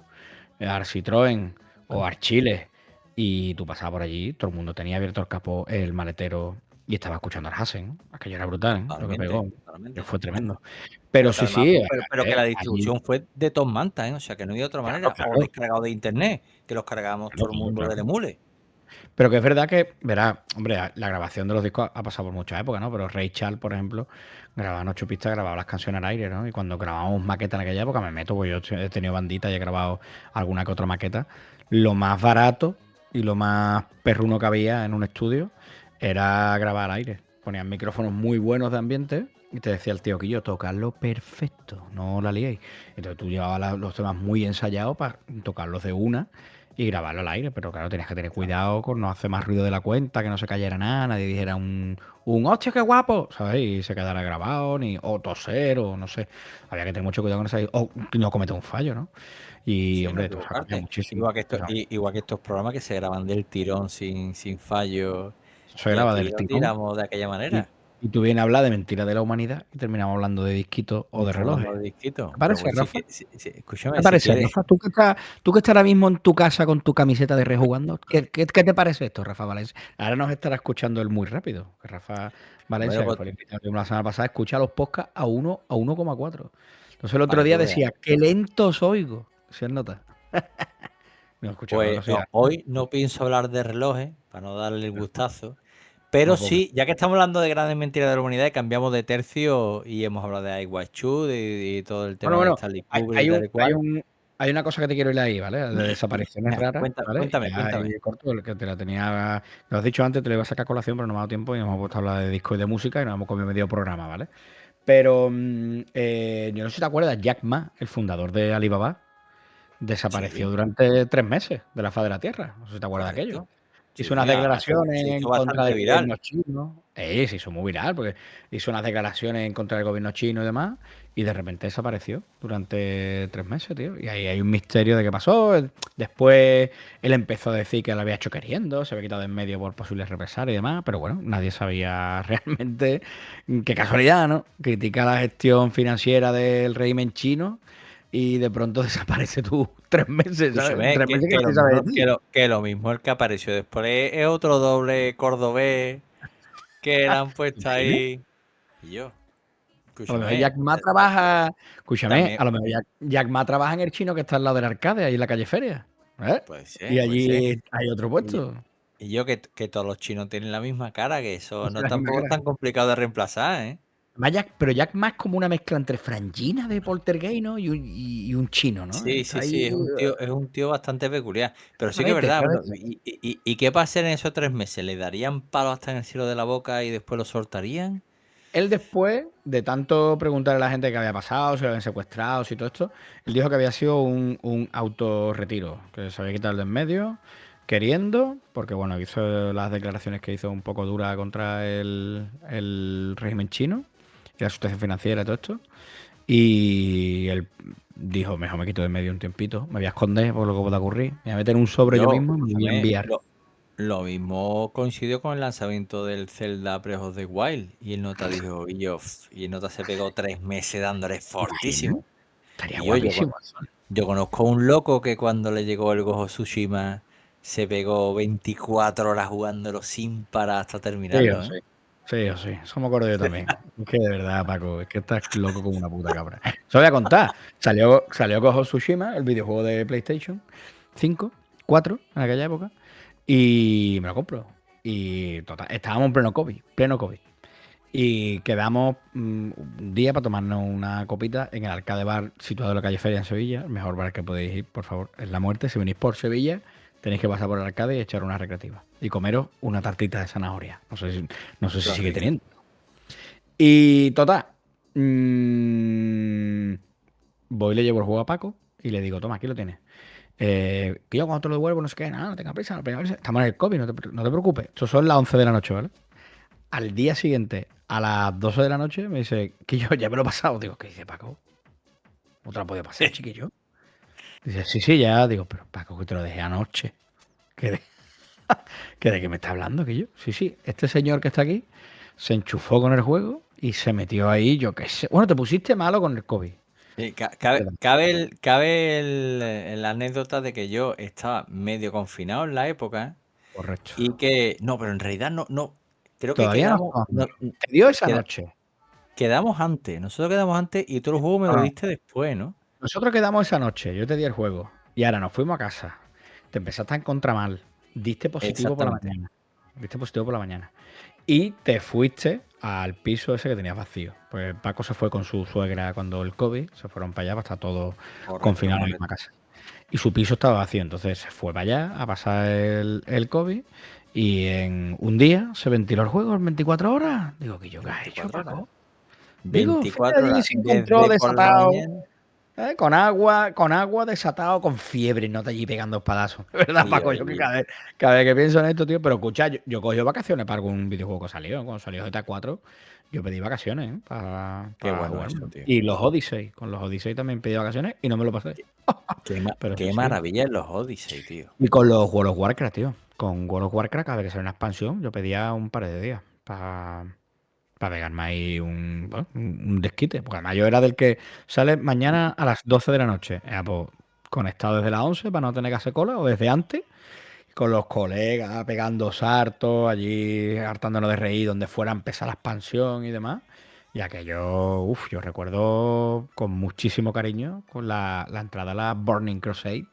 [SPEAKER 1] a Citroën o a Chile y tú pasabas por allí, todo el mundo tenía abierto el capó, el maletero y estaba escuchando al Hasen. Aquello era brutal, ¿eh? Lo que
[SPEAKER 2] Totalmente,
[SPEAKER 1] pegó. Que
[SPEAKER 2] totalmente.
[SPEAKER 1] fue tremendo.
[SPEAKER 2] Pero
[SPEAKER 1] Pero
[SPEAKER 2] que
[SPEAKER 1] sí,
[SPEAKER 2] además,
[SPEAKER 1] sí,
[SPEAKER 2] pero que la
[SPEAKER 1] allí,
[SPEAKER 2] distribución fue de Tom Manta, ¿eh? O sea, que no hay otra
[SPEAKER 1] claro,
[SPEAKER 2] manera. O
[SPEAKER 1] claro,
[SPEAKER 2] descargado de internet, que los cargábamos
[SPEAKER 1] claro,
[SPEAKER 2] todo el
[SPEAKER 1] claro,
[SPEAKER 2] mundo del
[SPEAKER 1] claro.
[SPEAKER 2] emule.
[SPEAKER 1] Pero que es verdad que, verá, hombre, la grabación de los discos ha pasado por muchas épocas, ¿no? Pero Ray Charles, por ejemplo, grababa en 8 pistas, grababa las canciones al aire, ¿no? Y cuando grabábamos maqueta en aquella época, me meto, porque yo he tenido bandita y he grabado alguna que otra maqueta. Lo más barato y lo más perruno que había en un estudio era grabar al aire. Ponían micrófonos muy buenos de ambiente y te decía el tío Quillo, tocarlo perfecto, no la liéis. Entonces tú llevabas los temas muy ensayados para tocarlos de una y grabarlo al aire, pero claro, tenías que tener cuidado con no hacer más ruido de la cuenta, que no se cayera nada, nadie dijera un hostia, qué guapo, ¿sabes? Y se quedara grabado, ni o toser, o no sé. Había que tener mucho cuidado con eso, o no cometer un fallo, ¿no? Y
[SPEAKER 2] Sí, no
[SPEAKER 1] hombre, esto se ha cambiado
[SPEAKER 2] equivocarte.
[SPEAKER 1] muchísimo.
[SPEAKER 2] Igual que igual que estos programas que se graban del tirón sin fallo.
[SPEAKER 1] Eso se
[SPEAKER 2] Y
[SPEAKER 1] graba
[SPEAKER 2] aquí
[SPEAKER 1] del
[SPEAKER 2] lo
[SPEAKER 1] tirón.
[SPEAKER 2] tiramos de aquella
[SPEAKER 1] Y,
[SPEAKER 2] manera.
[SPEAKER 1] y tú vienes a hablar de mentiras de la humanidad y terminamos hablando de disquitos
[SPEAKER 2] Y
[SPEAKER 1] o de
[SPEAKER 2] estamos
[SPEAKER 1] relojes.
[SPEAKER 2] hablando de
[SPEAKER 1] ¿Te
[SPEAKER 2] disquito. Pero
[SPEAKER 1] parece,
[SPEAKER 2] pues sí,
[SPEAKER 1] Rafa? ¿Qué
[SPEAKER 2] escúchame,
[SPEAKER 1] te
[SPEAKER 2] si
[SPEAKER 1] parece,
[SPEAKER 2] quieres.
[SPEAKER 1] Rafa? Tú que estás ahora mismo en tu casa con tu camiseta de rejugando, ¿qué te parece esto, Rafa Valencia? Ahora nos estará escuchando él muy rápido. Que Rafa
[SPEAKER 2] Bueno,
[SPEAKER 1] Valencia, que
[SPEAKER 2] pues,
[SPEAKER 1] fue el invitado que tuvimos la semana pasada, escucha los podcasts a 1,4. Entonces el
[SPEAKER 2] para
[SPEAKER 1] otro
[SPEAKER 2] que
[SPEAKER 1] día
[SPEAKER 2] tú veas.
[SPEAKER 1] decía, qué lentos oigo. ¿Se os nota? No escuchaba
[SPEAKER 2] Pues
[SPEAKER 1] velocidad.
[SPEAKER 2] hoy no pienso hablar de relojes, para no darle el gustazo. Pero
[SPEAKER 1] No, pobre.
[SPEAKER 2] sí, ya que estamos hablando de grandes mentiras de la humanidad, cambiamos de tercio y hemos hablado de iWatch y todo el
[SPEAKER 1] Bueno,
[SPEAKER 2] tema de
[SPEAKER 1] bueno,
[SPEAKER 2] Stanley
[SPEAKER 1] hay,
[SPEAKER 2] Kubrick y
[SPEAKER 1] hay
[SPEAKER 2] tal
[SPEAKER 1] un,
[SPEAKER 2] y
[SPEAKER 1] hay
[SPEAKER 2] cual.
[SPEAKER 1] un, hay una cosa que te quiero ir ahí, ¿vale? De desapariciones
[SPEAKER 2] Venga,
[SPEAKER 1] raras, ¿vale? Y
[SPEAKER 2] cuéntame,
[SPEAKER 1] ya
[SPEAKER 2] cuéntame.
[SPEAKER 1] ahí corto, el que te la tenía, lo has dicho antes, te lo iba a sacar a colación, pero no me ha dado tiempo y nos hemos puesto a hablar de disco y de música y nos hemos comido medio programa, ¿vale? Pero yo no sé si te acuerdas, Jack Ma, el fundador de Alibaba, desapareció
[SPEAKER 2] Sí,
[SPEAKER 1] durante 3 meses de la faz de la Tierra. No sé si te acuerdas de aquello.
[SPEAKER 2] correcto.
[SPEAKER 1] Hizo
[SPEAKER 2] Sí,
[SPEAKER 1] unas
[SPEAKER 2] además
[SPEAKER 1] declaraciones
[SPEAKER 2] se
[SPEAKER 1] en
[SPEAKER 2] hizo
[SPEAKER 1] contra
[SPEAKER 2] bastante
[SPEAKER 1] del
[SPEAKER 2] viral.
[SPEAKER 1] gobierno chino. Se hizo muy viral porque hizo unas declaraciones en contra del gobierno chino y demás. Y de repente desapareció durante 3 meses, tío. Y ahí hay un misterio de qué pasó. Después él empezó a decir que lo había hecho queriendo, se había quitado de en medio por posibles represalias y demás. Pero bueno, nadie sabía realmente. Qué casualidad, ¿no? Critica la gestión financiera del régimen chino y de pronto desaparece tú 3 meses, ¿sabes?
[SPEAKER 2] Escúchame,
[SPEAKER 1] 3 meses que
[SPEAKER 2] que lo
[SPEAKER 1] nadie sabe de
[SPEAKER 2] mismo,
[SPEAKER 1] ti.
[SPEAKER 2] que lo mismo el que apareció después es otro doble cordobés que le han puesto
[SPEAKER 1] ¿Quién es?
[SPEAKER 2] ahí. Y yo,
[SPEAKER 1] A lo mejor
[SPEAKER 2] escúchame,
[SPEAKER 1] Jack Ma trabaja. Escúchame,
[SPEAKER 2] también
[SPEAKER 1] a lo mejor Jack Ma trabaja en el chino que está al lado del arcade, ahí en la calle Feria. ¿Eh?
[SPEAKER 2] puede
[SPEAKER 1] Y
[SPEAKER 2] ser, puede ser.
[SPEAKER 1] allí hay otro
[SPEAKER 2] Y,
[SPEAKER 1] puesto.
[SPEAKER 2] y yo que todos los chinos tienen la misma cara, que eso
[SPEAKER 1] Es
[SPEAKER 2] no
[SPEAKER 1] la misma
[SPEAKER 2] tampoco es
[SPEAKER 1] cara.
[SPEAKER 2] tan complicado de reemplazar, ¿eh?
[SPEAKER 1] Pero Jack Ma es como una mezcla entre Frangina de Poltergeist, ¿no? Y un chino, ¿no?
[SPEAKER 2] Sí,
[SPEAKER 1] Está
[SPEAKER 2] sí,
[SPEAKER 1] ahí.
[SPEAKER 2] sí, es un tío bastante peculiar. Pero sí que es
[SPEAKER 1] Rarete,
[SPEAKER 2] verdad. Bueno,
[SPEAKER 1] rarete.
[SPEAKER 2] ¿y qué pasa en esos 3 meses? ¿Le darían palos hasta en el cielo de la boca y después lo soltarían?
[SPEAKER 1] Él después, de tanto preguntarle a la gente qué había pasado, si lo habían secuestrado, si todo esto, él dijo que había sido un autorretiro, que se había quitado el de en medio, queriendo, porque bueno, hizo las declaraciones que hizo un poco duras contra el régimen chino y la situación financiera y todo esto. Y él dijo, mejor me quito de en medio un tiempito, me voy a esconder por lo que pueda ocurrir, me voy a meter un sobre yo
[SPEAKER 2] Yo,
[SPEAKER 1] mismo y me voy a
[SPEAKER 2] escúchame,
[SPEAKER 1] enviar.
[SPEAKER 2] lo mismo coincidió con el lanzamiento del Zelda Breath of the Wild. Y el nota dijo, y el nota se pegó 3 meses dándole
[SPEAKER 1] ¿Te imaginas?
[SPEAKER 2] fortísimo.
[SPEAKER 1] Estaría
[SPEAKER 2] Y yo
[SPEAKER 1] guapísimo eso.
[SPEAKER 2] yo conozco un loco que cuando le llegó el Gojo Tsushima se pegó 24 horas jugándolo sin parar hasta
[SPEAKER 1] Sí, o
[SPEAKER 2] terminarlo, ¿eh?
[SPEAKER 1] sí. Sí, o sí. Eso me acuerdo yo también. Es que de verdad, Paco, es que estás loco como una puta cabra. Se lo voy a contar. Salió Ghost of Tsushima, el videojuego de PlayStation 5, 4 en aquella época, y me lo compro. Y total, estábamos en pleno COVID, pleno COVID. Y quedamos un día para tomarnos una copita en el Arcade Bar situado en la calle Feria en Sevilla. El mejor bar que podéis ir, por favor, es La Muerte. Si venís por Sevilla, tenéis que pasar por el Arcade y echar una recreativa. Y comeros una tartita de zanahoria. No sé si
[SPEAKER 2] Qué
[SPEAKER 1] sigue
[SPEAKER 2] rico.
[SPEAKER 1] teniendo. Y total, mm, voy y le llevo el juego a Paco y le digo, toma, aquí lo tienes. Que yo cuando te lo devuelvo, no sé qué, nada, no tengas prisa, estamos en el COVID, no te preocupes. Esto son las 11 de la noche, ¿vale? Al día siguiente, a las 12 de la noche, me dice que yo ya me lo he pasado. Digo, ¿qué dice Paco? ¿No te lo podía pasar, chiquillo? Dice, sí, sí, ya. Digo, pero Paco, que te lo dejé anoche. ¿Qué de, ¿qué de qué me está hablando, que yo? Sí, sí, este señor que está aquí se enchufó con el juego y se metió ahí, yo qué sé. Bueno, te pusiste malo con el COVID.
[SPEAKER 2] Sí,
[SPEAKER 1] ¿Verdad?
[SPEAKER 2] la anécdota de que yo estaba medio confinado en la época
[SPEAKER 1] Correcto.
[SPEAKER 2] y que, no, pero en realidad no, creo que
[SPEAKER 1] Todavía no
[SPEAKER 2] quedamos,
[SPEAKER 1] estamos. Te dio esa
[SPEAKER 2] queda-
[SPEAKER 1] noche.
[SPEAKER 2] quedamos antes, nosotros quedamos antes y tú el juego me
[SPEAKER 1] No,
[SPEAKER 2] lo
[SPEAKER 1] no.
[SPEAKER 2] diste después, ¿no?
[SPEAKER 1] Nosotros quedamos esa noche. Yo te di el juego. Y ahora nos fuimos a casa. Te empezaste a encontrar mal. Diste positivo por la
[SPEAKER 2] Exactamente.
[SPEAKER 1] mañana. Diste positivo por la mañana. Y te fuiste al piso ese que tenías vacío. Pues Paco se fue con su suegra cuando el COVID, se fueron para allá, para estar todos
[SPEAKER 2] Correcto,
[SPEAKER 1] confinados en la misma
[SPEAKER 2] correcto.
[SPEAKER 1] casa. Y su piso estaba vacío, entonces se fue para allá a pasar el COVID y en un día se ventiló el juego en 24 horas. Digo, ¿qué yo qué has hecho,
[SPEAKER 2] 24 horas.
[SPEAKER 1] Paco? Digo, fue
[SPEAKER 2] 24
[SPEAKER 1] allí,
[SPEAKER 2] horas,
[SPEAKER 1] se encontró
[SPEAKER 2] desde por la
[SPEAKER 1] desatado.
[SPEAKER 2] mañana.
[SPEAKER 1] Con agua desatado, con fiebre, no te allí pegando espadazos. ¿Verdad,
[SPEAKER 2] Y
[SPEAKER 1] Paco? Yo que
[SPEAKER 2] oye,
[SPEAKER 1] cada vez que pienso en esto, tío, pero escucha, yo cogí vacaciones para algún videojuego que salió. Cuando salió GTA 4, yo pedí vacaciones,
[SPEAKER 2] qué
[SPEAKER 1] para
[SPEAKER 2] bueno
[SPEAKER 1] jugarme.
[SPEAKER 2] eso, tío.
[SPEAKER 1] Y los Odyssey, con los Odyssey también pedí vacaciones y no me lo pasé.
[SPEAKER 2] Qué,
[SPEAKER 1] Pero sí,
[SPEAKER 2] qué
[SPEAKER 1] sí.
[SPEAKER 2] maravilla en los Odyssey, tío.
[SPEAKER 1] Y con los World of Warcraft, tío. Con World of Warcraft, cada vez que sale una expansión, yo pedía un par de días para pegarme ahí un desquite. Porque además yo era del que sale mañana a las 12 de la noche. Pues, conectado desde las 11 para no tener que hacer cola o desde antes. Con los colegas, pegando sartos, allí hartándonos de reír donde fuera a empezar la expansión y demás. Y aquello, yo recuerdo con muchísimo cariño con la entrada a la Burning Crusade.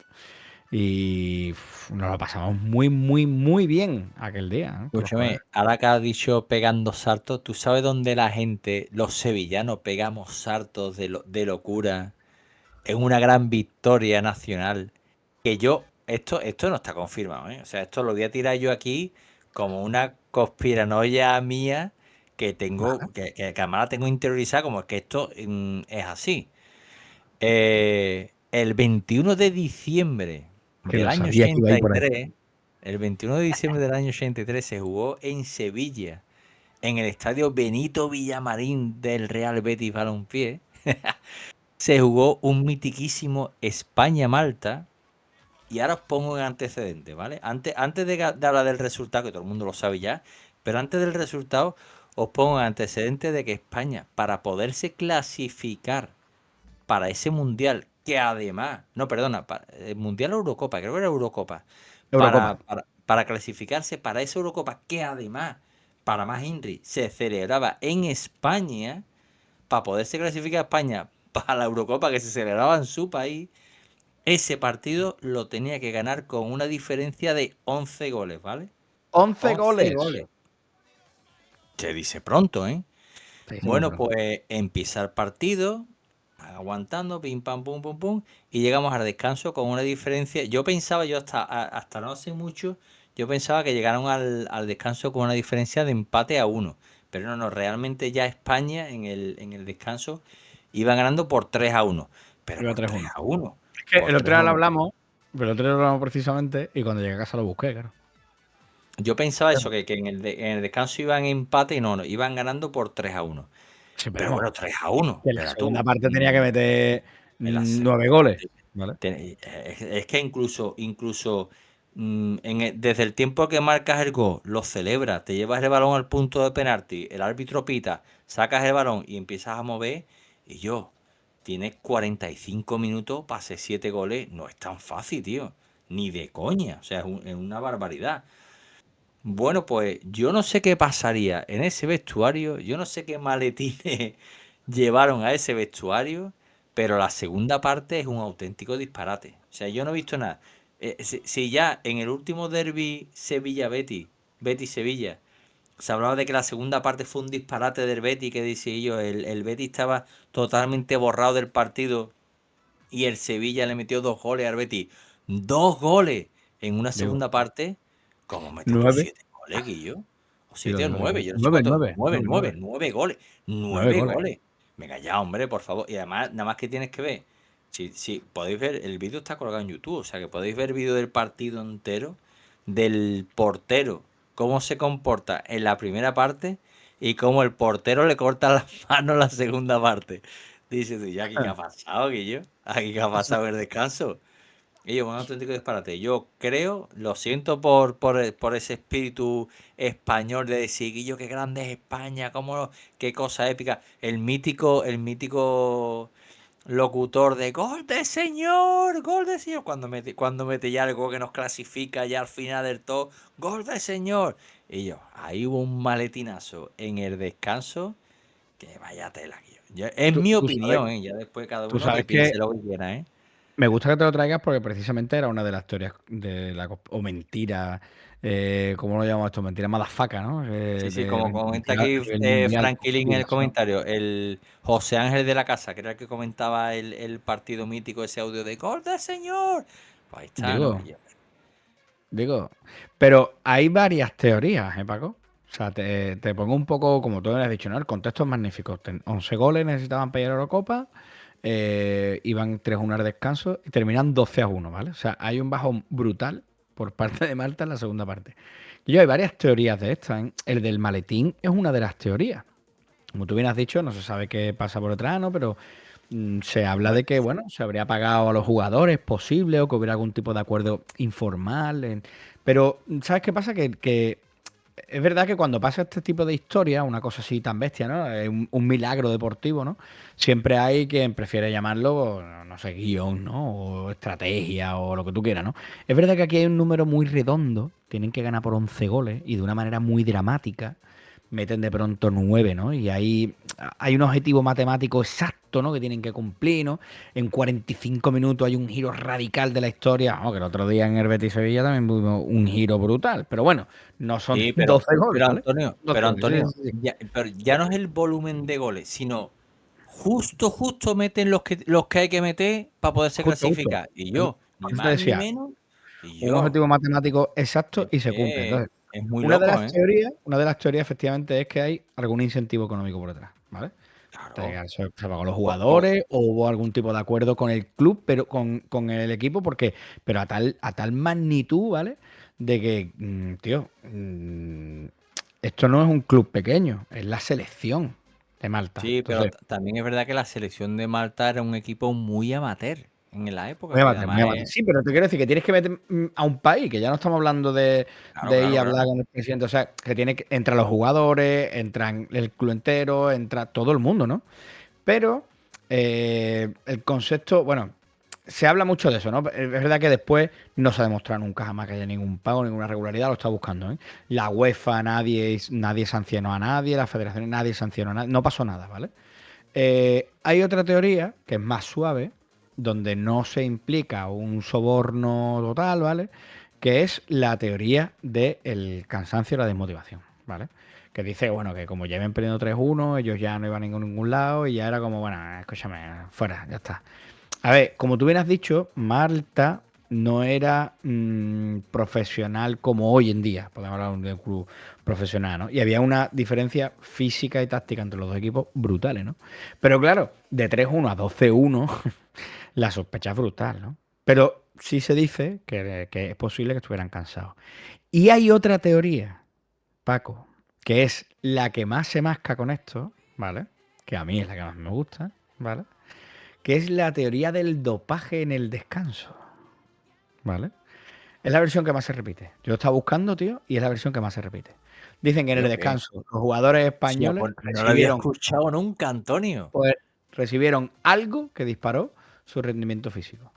[SPEAKER 1] Y nos lo pasamos muy, muy, muy bien aquel día, ¿eh? Con los colegas.
[SPEAKER 2] Escúchame, ahora que has dicho pegando saltos, ¿tú sabes dónde la gente, los sevillanos, pegamos saltos de locura en una gran victoria nacional? Que yo, esto no está confirmado, ¿eh? O sea, esto lo voy a tirar yo aquí como una conspiranoia mía que tengo,
[SPEAKER 1] Vale.
[SPEAKER 2] que además la tengo interiorizada como que esto es así. El 21 de diciembre
[SPEAKER 1] Que
[SPEAKER 2] del
[SPEAKER 1] lo
[SPEAKER 2] año
[SPEAKER 1] sabía que iba a ir por ahí.
[SPEAKER 2] 83, el 21 de diciembre del año 83 se jugó en Sevilla, en el estadio Benito Villamarín del Real Betis Balompié. Se jugó un mitiquísimo España-Malta. Y ahora os pongo en antecedente, ¿vale? Antes de hablar del resultado, que todo el mundo lo sabe ya, pero antes del resultado, os pongo en antecedente de que España, para poderse clasificar para ese mundial, que además, no, perdona, mundial o Eurocopa, creo que era Eurocopa,
[SPEAKER 1] Eurocopa.
[SPEAKER 2] para clasificarse para esa Eurocopa, que además, para más Inri, se celebraba en España, para poderse clasificar España para la Eurocopa que se celebraba en su país, ese partido lo tenía que ganar con una diferencia de 11 goles, ¿vale?
[SPEAKER 1] 11
[SPEAKER 2] 11
[SPEAKER 1] goles.
[SPEAKER 2] goles. Se dice pronto, ¿eh?
[SPEAKER 1] Sí, sí, muy
[SPEAKER 2] Bueno,
[SPEAKER 1] pronto.
[SPEAKER 2] pues empieza el partido, aguantando, pim, pam, pum, pum, pum, y llegamos al descanso con una diferencia. Yo pensaba, hasta no hace mucho, yo pensaba que llegaron al descanso con una diferencia de empate a uno. Pero no, no, realmente ya España en el descanso iba ganando por 3-1. Pero
[SPEAKER 1] Iba
[SPEAKER 2] por 3
[SPEAKER 1] 3-1.
[SPEAKER 2] a 1.
[SPEAKER 1] Es que
[SPEAKER 2] Por
[SPEAKER 1] el
[SPEAKER 2] 3
[SPEAKER 1] otro
[SPEAKER 2] a
[SPEAKER 1] día lo
[SPEAKER 2] 1.
[SPEAKER 1] hablamos, pero el otro día lo hablamos precisamente y cuando llegué a casa lo busqué, claro.
[SPEAKER 2] Yo pensaba eso, que en el descanso iban empate y no, no, iban ganando por 3-1.
[SPEAKER 1] Sí, pero
[SPEAKER 2] Pero
[SPEAKER 1] vamos,
[SPEAKER 2] bueno, 3-1,
[SPEAKER 1] que en la
[SPEAKER 2] espera
[SPEAKER 1] segunda
[SPEAKER 2] tú.
[SPEAKER 1] parte tenía que meter
[SPEAKER 2] En la
[SPEAKER 1] 9
[SPEAKER 2] segunda
[SPEAKER 1] goles,
[SPEAKER 2] parte.
[SPEAKER 1] ¿vale?
[SPEAKER 2] Es que incluso desde el tiempo que marcas el gol, lo celebras, te llevas el balón al punto de penalti, el árbitro pita, sacas el balón y empiezas a mover, y tienes 45 minutos para hacer 7 goles, no es tan fácil, tío, ni de coña, o sea, es una barbaridad. Bueno, pues yo no sé qué pasaría en ese vestuario, yo no sé qué maletines llevaron a ese vestuario, pero la segunda parte es un auténtico disparate. O sea, yo no he visto nada. Si ya en el último derby Sevilla-Betis, Betis-Sevilla, se hablaba de que la segunda parte fue un disparate del Betis, que dice yo, el Betis estaba totalmente borrado del partido y el Sevilla le metió 2 goles al Betis. 2 goles en una
[SPEAKER 1] Digo,
[SPEAKER 2] segunda parte. ¿Cómo metes tú
[SPEAKER 1] 9,
[SPEAKER 2] 7 goles, Guillo? O
[SPEAKER 1] digo,
[SPEAKER 2] 7 o
[SPEAKER 1] digo, digo.
[SPEAKER 2] 9, yo no sé
[SPEAKER 1] 9,
[SPEAKER 2] cuántos.
[SPEAKER 1] 9,
[SPEAKER 2] 9,
[SPEAKER 1] 9,
[SPEAKER 2] 9,
[SPEAKER 1] 9.
[SPEAKER 2] 9 goles.
[SPEAKER 1] 9
[SPEAKER 2] 9
[SPEAKER 1] goles.
[SPEAKER 2] goles. Venga ya, hombre, por favor. Y además, nada más que tienes que ver. Si podéis ver, el vídeo está colgado en YouTube. O sea que podéis ver el vídeo del partido entero, del portero, cómo se comporta en la primera parte y cómo el portero le corta las manos en la segunda parte. Dice tú, ya, ¿aquí qué ha pasado, Guillo? ¿Aquí qué ha pasado en el descanso? Y yo, un auténtico disparate. Yo creo, lo siento por ese espíritu español de decir, Guillo, qué grande es España, qué cosa épica. El mítico locutor de gol de señor, cuando mete ya algo que nos clasifica ya al final del todo, gol de señor. Y yo, ahí hubo un maletinazo en el descanso, que vaya tela, Guillo. Es
[SPEAKER 1] Tú,
[SPEAKER 2] mi
[SPEAKER 1] tú sabes,
[SPEAKER 2] opinión, ¿eh? Ya después cada
[SPEAKER 1] tú
[SPEAKER 2] uno que
[SPEAKER 1] sabes que
[SPEAKER 2] piense lo que quiera, ¿eh?
[SPEAKER 1] me gusta que te lo traigas porque precisamente era una de las teorías o mentira, ¿cómo lo llamamos esto? Mentira madafaca, ¿no?
[SPEAKER 2] Sí, sí, como comenta
[SPEAKER 1] Mentira
[SPEAKER 2] aquí
[SPEAKER 1] a nivel mundial,
[SPEAKER 2] Franquilín en el
[SPEAKER 1] conspiración.
[SPEAKER 2] comentario, el José Ángel de la Casa, que era el que comentaba el partido mítico, ese audio de ¡Gol del señor! Pues ahí está, ¿no?
[SPEAKER 1] Digo, digo, pero hay varias teorías, ¿eh, Paco? O sea, te pongo un poco, como tú me has dicho, ¿no? El contexto es magnífico. 11 goles necesitaban para ir a la Eurocopa. iban 3-1 al descanso y terminan 12-1, ¿vale? O sea, hay un bajón brutal por parte de Malta en la segunda parte. Y hay varias teorías de estas, ¿eh? El del maletín es una de las teorías. Como tú bien has dicho, no se sabe qué pasa por detrás, ¿no? Pero se habla de que, bueno, se habría pagado a los jugadores, posible, o que hubiera algún tipo de acuerdo informal. Pero, ¿sabes qué pasa? Que es verdad que cuando pasa este tipo de historia, una cosa así tan bestia, ¿no? Un milagro deportivo, ¿no? Siempre hay quien prefiere llamarlo, no sé, guión, ¿no? O estrategia o lo que tú quieras, ¿no? Es verdad que aquí hay un número muy redondo, tienen que ganar por 11 goles y de una manera muy dramática meten de pronto 9, ¿no? Y hay un objetivo matemático exacto, ¿no? Que tienen que cumplir, ¿no? En 45 minutos hay un giro radical de la historia. Vamos, que el otro día en el Betis Sevilla también hubo un giro brutal. Pero bueno, no son
[SPEAKER 2] Sí,
[SPEAKER 1] 12 goles, ¿vale?
[SPEAKER 2] Pero
[SPEAKER 1] 12 goles,
[SPEAKER 2] Antonio,
[SPEAKER 1] sí, sí, sí.
[SPEAKER 2] pero ya no es el volumen de goles, sino justo meten los que hay que meter para poderse
[SPEAKER 1] Justo, justo.
[SPEAKER 2] clasificar. Y yo,
[SPEAKER 1] Por
[SPEAKER 2] ni
[SPEAKER 1] eso te
[SPEAKER 2] más ni
[SPEAKER 1] decía,
[SPEAKER 2] menos, y
[SPEAKER 1] un
[SPEAKER 2] yo,
[SPEAKER 1] objetivo matemático exacto
[SPEAKER 2] es
[SPEAKER 1] y se cumple.
[SPEAKER 2] que
[SPEAKER 1] Entonces,
[SPEAKER 2] es muy
[SPEAKER 1] una de
[SPEAKER 2] loco,
[SPEAKER 1] las
[SPEAKER 2] ¿eh?
[SPEAKER 1] teorías, una de las teorías efectivamente es que hay algún incentivo económico por detrás, ¿vale?
[SPEAKER 2] Claro.
[SPEAKER 1] Se pagó a los
[SPEAKER 2] Po- po-
[SPEAKER 1] jugadores o hubo algún tipo de acuerdo con el club, pero con el equipo, pero a tal magnitud, ¿vale? De que, tío, esto no es un club pequeño, es la selección de Malta.
[SPEAKER 2] sí, pero
[SPEAKER 1] Entonces,
[SPEAKER 2] también es verdad que la selección de Malta era un equipo muy amateur en la época,
[SPEAKER 1] muy
[SPEAKER 2] que
[SPEAKER 1] amateur, muy
[SPEAKER 2] además
[SPEAKER 1] amateur.
[SPEAKER 2] es...
[SPEAKER 1] Sí, pero te quiero decir que tienes que meter a un país, que ya no estamos hablando de,
[SPEAKER 2] Claro,
[SPEAKER 1] de ir
[SPEAKER 2] claro,
[SPEAKER 1] a hablar
[SPEAKER 2] claro.
[SPEAKER 1] con el presidente, o sea, que entran los jugadores, entran el club entero, entra todo el mundo, ¿no? Pero el concepto, bueno, se habla mucho de eso, ¿no? Es verdad que después no se ha demostrado nunca jamás que haya ningún pago, ninguna regularidad, lo está buscando, ¿eh? La UEFA, nadie sancionó a nadie, la federación, nadie sancionó a nadie, no pasó nada, ¿vale? Hay otra teoría que es más suave, donde no se implica un soborno total, ¿vale? Que es la teoría del cansancio y la desmotivación, ¿vale? Que dice, bueno, que como lleven perdiendo 3-1, ellos ya no iban a ningún lado y ya era como, bueno, escúchame, fuera, ya está. A ver, como tú bien has dicho, Malta no era profesional como hoy en día, podemos hablar de un club profesional, ¿no? Y había una diferencia física y táctica entre los dos equipos brutales, ¿no? Pero claro, de 3-1 a 12-1, la sospecha es brutal, ¿no? Pero sí se dice que es posible que estuvieran cansados. Y hay otra teoría, Paco, que es la que más se masca con esto, ¿vale? Que a mí es la que más me gusta, ¿vale? Que es la teoría del dopaje en el descanso, ¿vale? Es la versión que más se repite. Yo estaba buscando, tío, y es la versión que más se repite. Dicen que en el
[SPEAKER 2] ¿Pero qué?
[SPEAKER 1] descanso los jugadores
[SPEAKER 2] Hostia,
[SPEAKER 1] españoles
[SPEAKER 2] pues no lo había
[SPEAKER 1] recibieron,
[SPEAKER 2] escuchado nunca, Antonio.
[SPEAKER 1] pues, recibieron algo que disparó su rendimiento físico.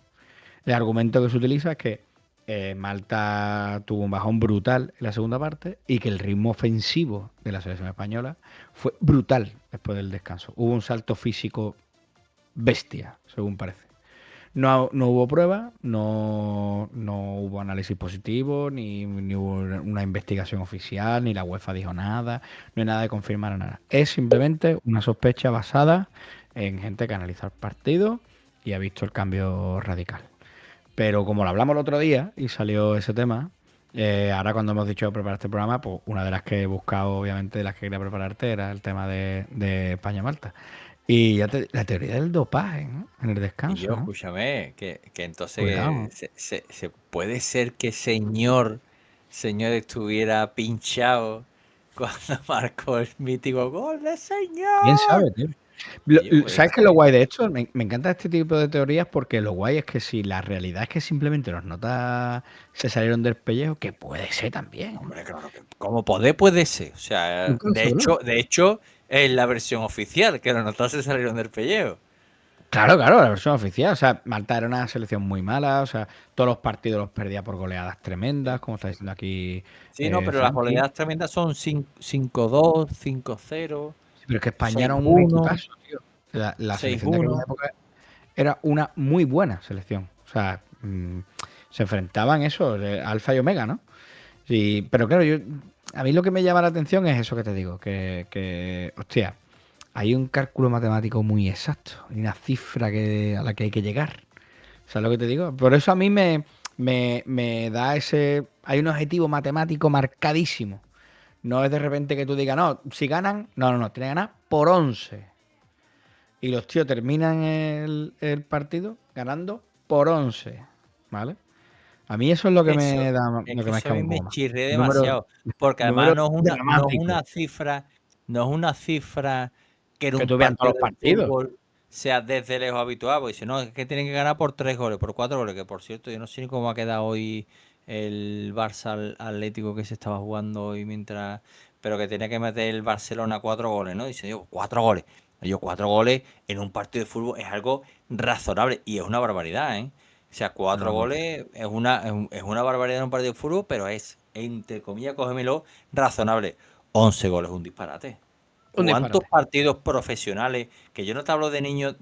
[SPEAKER 1] El argumento que se utiliza es que Malta tuvo un bajón brutal en la segunda parte y que el ritmo ofensivo de la selección española fue brutal después del descanso. Hubo un salto físico bestia, según parece. No hubo pruebas, no hubo análisis positivo, ni hubo una investigación oficial, ni la UEFA dijo nada, no hay nada de confirmar nada. Es simplemente una sospecha basada en gente que analiza el partido y ha visto el cambio radical. Pero como lo hablamos el otro día y salió ese tema, ahora cuando hemos dicho preparar este programa, pues una de las que he buscado, obviamente, de las que quería prepararte era el tema de España-Malta. Y la teoría del dopaje, ¿no? En el
[SPEAKER 2] Y yo,
[SPEAKER 1] descanso, ¿no?
[SPEAKER 2] escúchame, que
[SPEAKER 1] Cuidado.
[SPEAKER 2] entonces se puede ser que señor estuviera pinchado cuando marcó el mítico gol de
[SPEAKER 1] ¿Quién
[SPEAKER 2] señor.
[SPEAKER 1] sabe, tío?
[SPEAKER 2] Y yo, puede
[SPEAKER 1] ¿Sabes qué es lo
[SPEAKER 2] ser.
[SPEAKER 1] guay de esto? Me encanta este tipo de teorías porque lo guay es que si la realidad es que simplemente los notas se salieron del pellejo, que puede ser también, ¿no?
[SPEAKER 2] Hombre, claro que como puede ser. O sea,
[SPEAKER 1] Nunca lo sabrás.
[SPEAKER 2] de hecho, es la versión oficial, que los notas se salieron del pellejo.
[SPEAKER 1] Claro, claro, la versión oficial. O sea, Malta era una selección muy mala. O sea, todos los partidos los perdía por goleadas tremendas, como está diciendo aquí
[SPEAKER 2] Sí, no, pero las
[SPEAKER 1] Frankie.
[SPEAKER 2] goleadas tremendas son 5-2, 5-0,
[SPEAKER 1] Sí, pero es que España era un
[SPEAKER 2] 6-1,
[SPEAKER 1] equipazo, tío. La selección de aquella
[SPEAKER 2] 6-1.
[SPEAKER 1] época era una muy buena selección. O sea, se enfrentaban eso, alfa y omega, ¿no? Sí, pero claro, a mí lo que me llama la atención es eso que te digo, hostia, hay un cálculo matemático muy exacto, hay una cifra a la que hay que llegar. ¿Sabes lo que te digo? Por eso a mí me da hay un objetivo matemático marcadísimo. No es de repente que tú digas, no, si ganan, no, tienen que ganar por 11. y los tíos terminan el partido ganando por 11, ¿vale? A mí eso es lo que
[SPEAKER 2] Eso,
[SPEAKER 1] me da,
[SPEAKER 2] es
[SPEAKER 1] lo que
[SPEAKER 2] que
[SPEAKER 1] me
[SPEAKER 2] eso a
[SPEAKER 1] escama
[SPEAKER 2] mí
[SPEAKER 1] un
[SPEAKER 2] me
[SPEAKER 1] poco más.
[SPEAKER 2] chirré
[SPEAKER 1] Número,
[SPEAKER 2] demasiado, porque además
[SPEAKER 1] número
[SPEAKER 2] no es
[SPEAKER 1] dramático.
[SPEAKER 2] una cifra, no es una cifra que en
[SPEAKER 1] Que
[SPEAKER 2] un
[SPEAKER 1] tú vean todos
[SPEAKER 2] partido
[SPEAKER 1] los
[SPEAKER 2] de
[SPEAKER 1] partidos.
[SPEAKER 2] fútbol sea desde lejos habitual, porque si no, es que tienen que ganar por 3 goles, por 4 goles, que por cierto, yo no sé ni cómo ha quedado hoy el Barça Atlético que se estaba jugando hoy mientras, pero que tenía que meter el Barcelona 4 goles, ¿no? Dice yo, 4 goles. Yo, 4 goles en un partido de fútbol es algo razonable y es una barbaridad, ¿eh? O sea, cuatro
[SPEAKER 1] No,
[SPEAKER 2] goles es una barbaridad en un partido de fútbol, pero es, entre comillas, cógemelo, razonable. 11 goles es un disparate.
[SPEAKER 1] un
[SPEAKER 2] ¿Cuántos
[SPEAKER 1] disparate.
[SPEAKER 2] partidos profesionales, que yo no te hablo de niños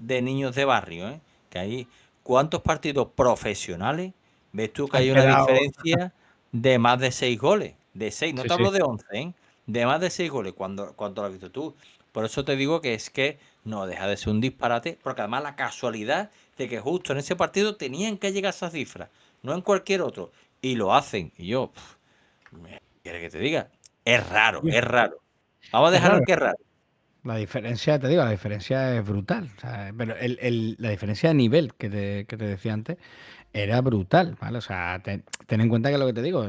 [SPEAKER 2] de barrio, que hay, cuántos partidos profesionales ves tú que
[SPEAKER 1] Han
[SPEAKER 2] hay una
[SPEAKER 1] quedado.
[SPEAKER 2] diferencia de más de 6 goles? De 6 no
[SPEAKER 1] Sí,
[SPEAKER 2] te
[SPEAKER 1] sí.
[SPEAKER 2] hablo de 11, de más de 6 goles, cuando lo has visto tú. Por eso te digo que es que no deja de ser un disparate, porque además la casualidad de que justo en ese partido tenían que llegar a esa cifra, no en cualquier otro, y lo hacen. Y yo, ¿quieres que te diga? Es raro,
[SPEAKER 1] Sí.
[SPEAKER 2] es raro. Vamos a
[SPEAKER 1] Es
[SPEAKER 2] dejarlo
[SPEAKER 1] raro.
[SPEAKER 2] en que es raro.
[SPEAKER 1] La diferencia, te digo, la diferencia es brutal. O sea, pero la diferencia de nivel que te decía antes era brutal, ¿vale? O sea, ten en cuenta que lo que te digo,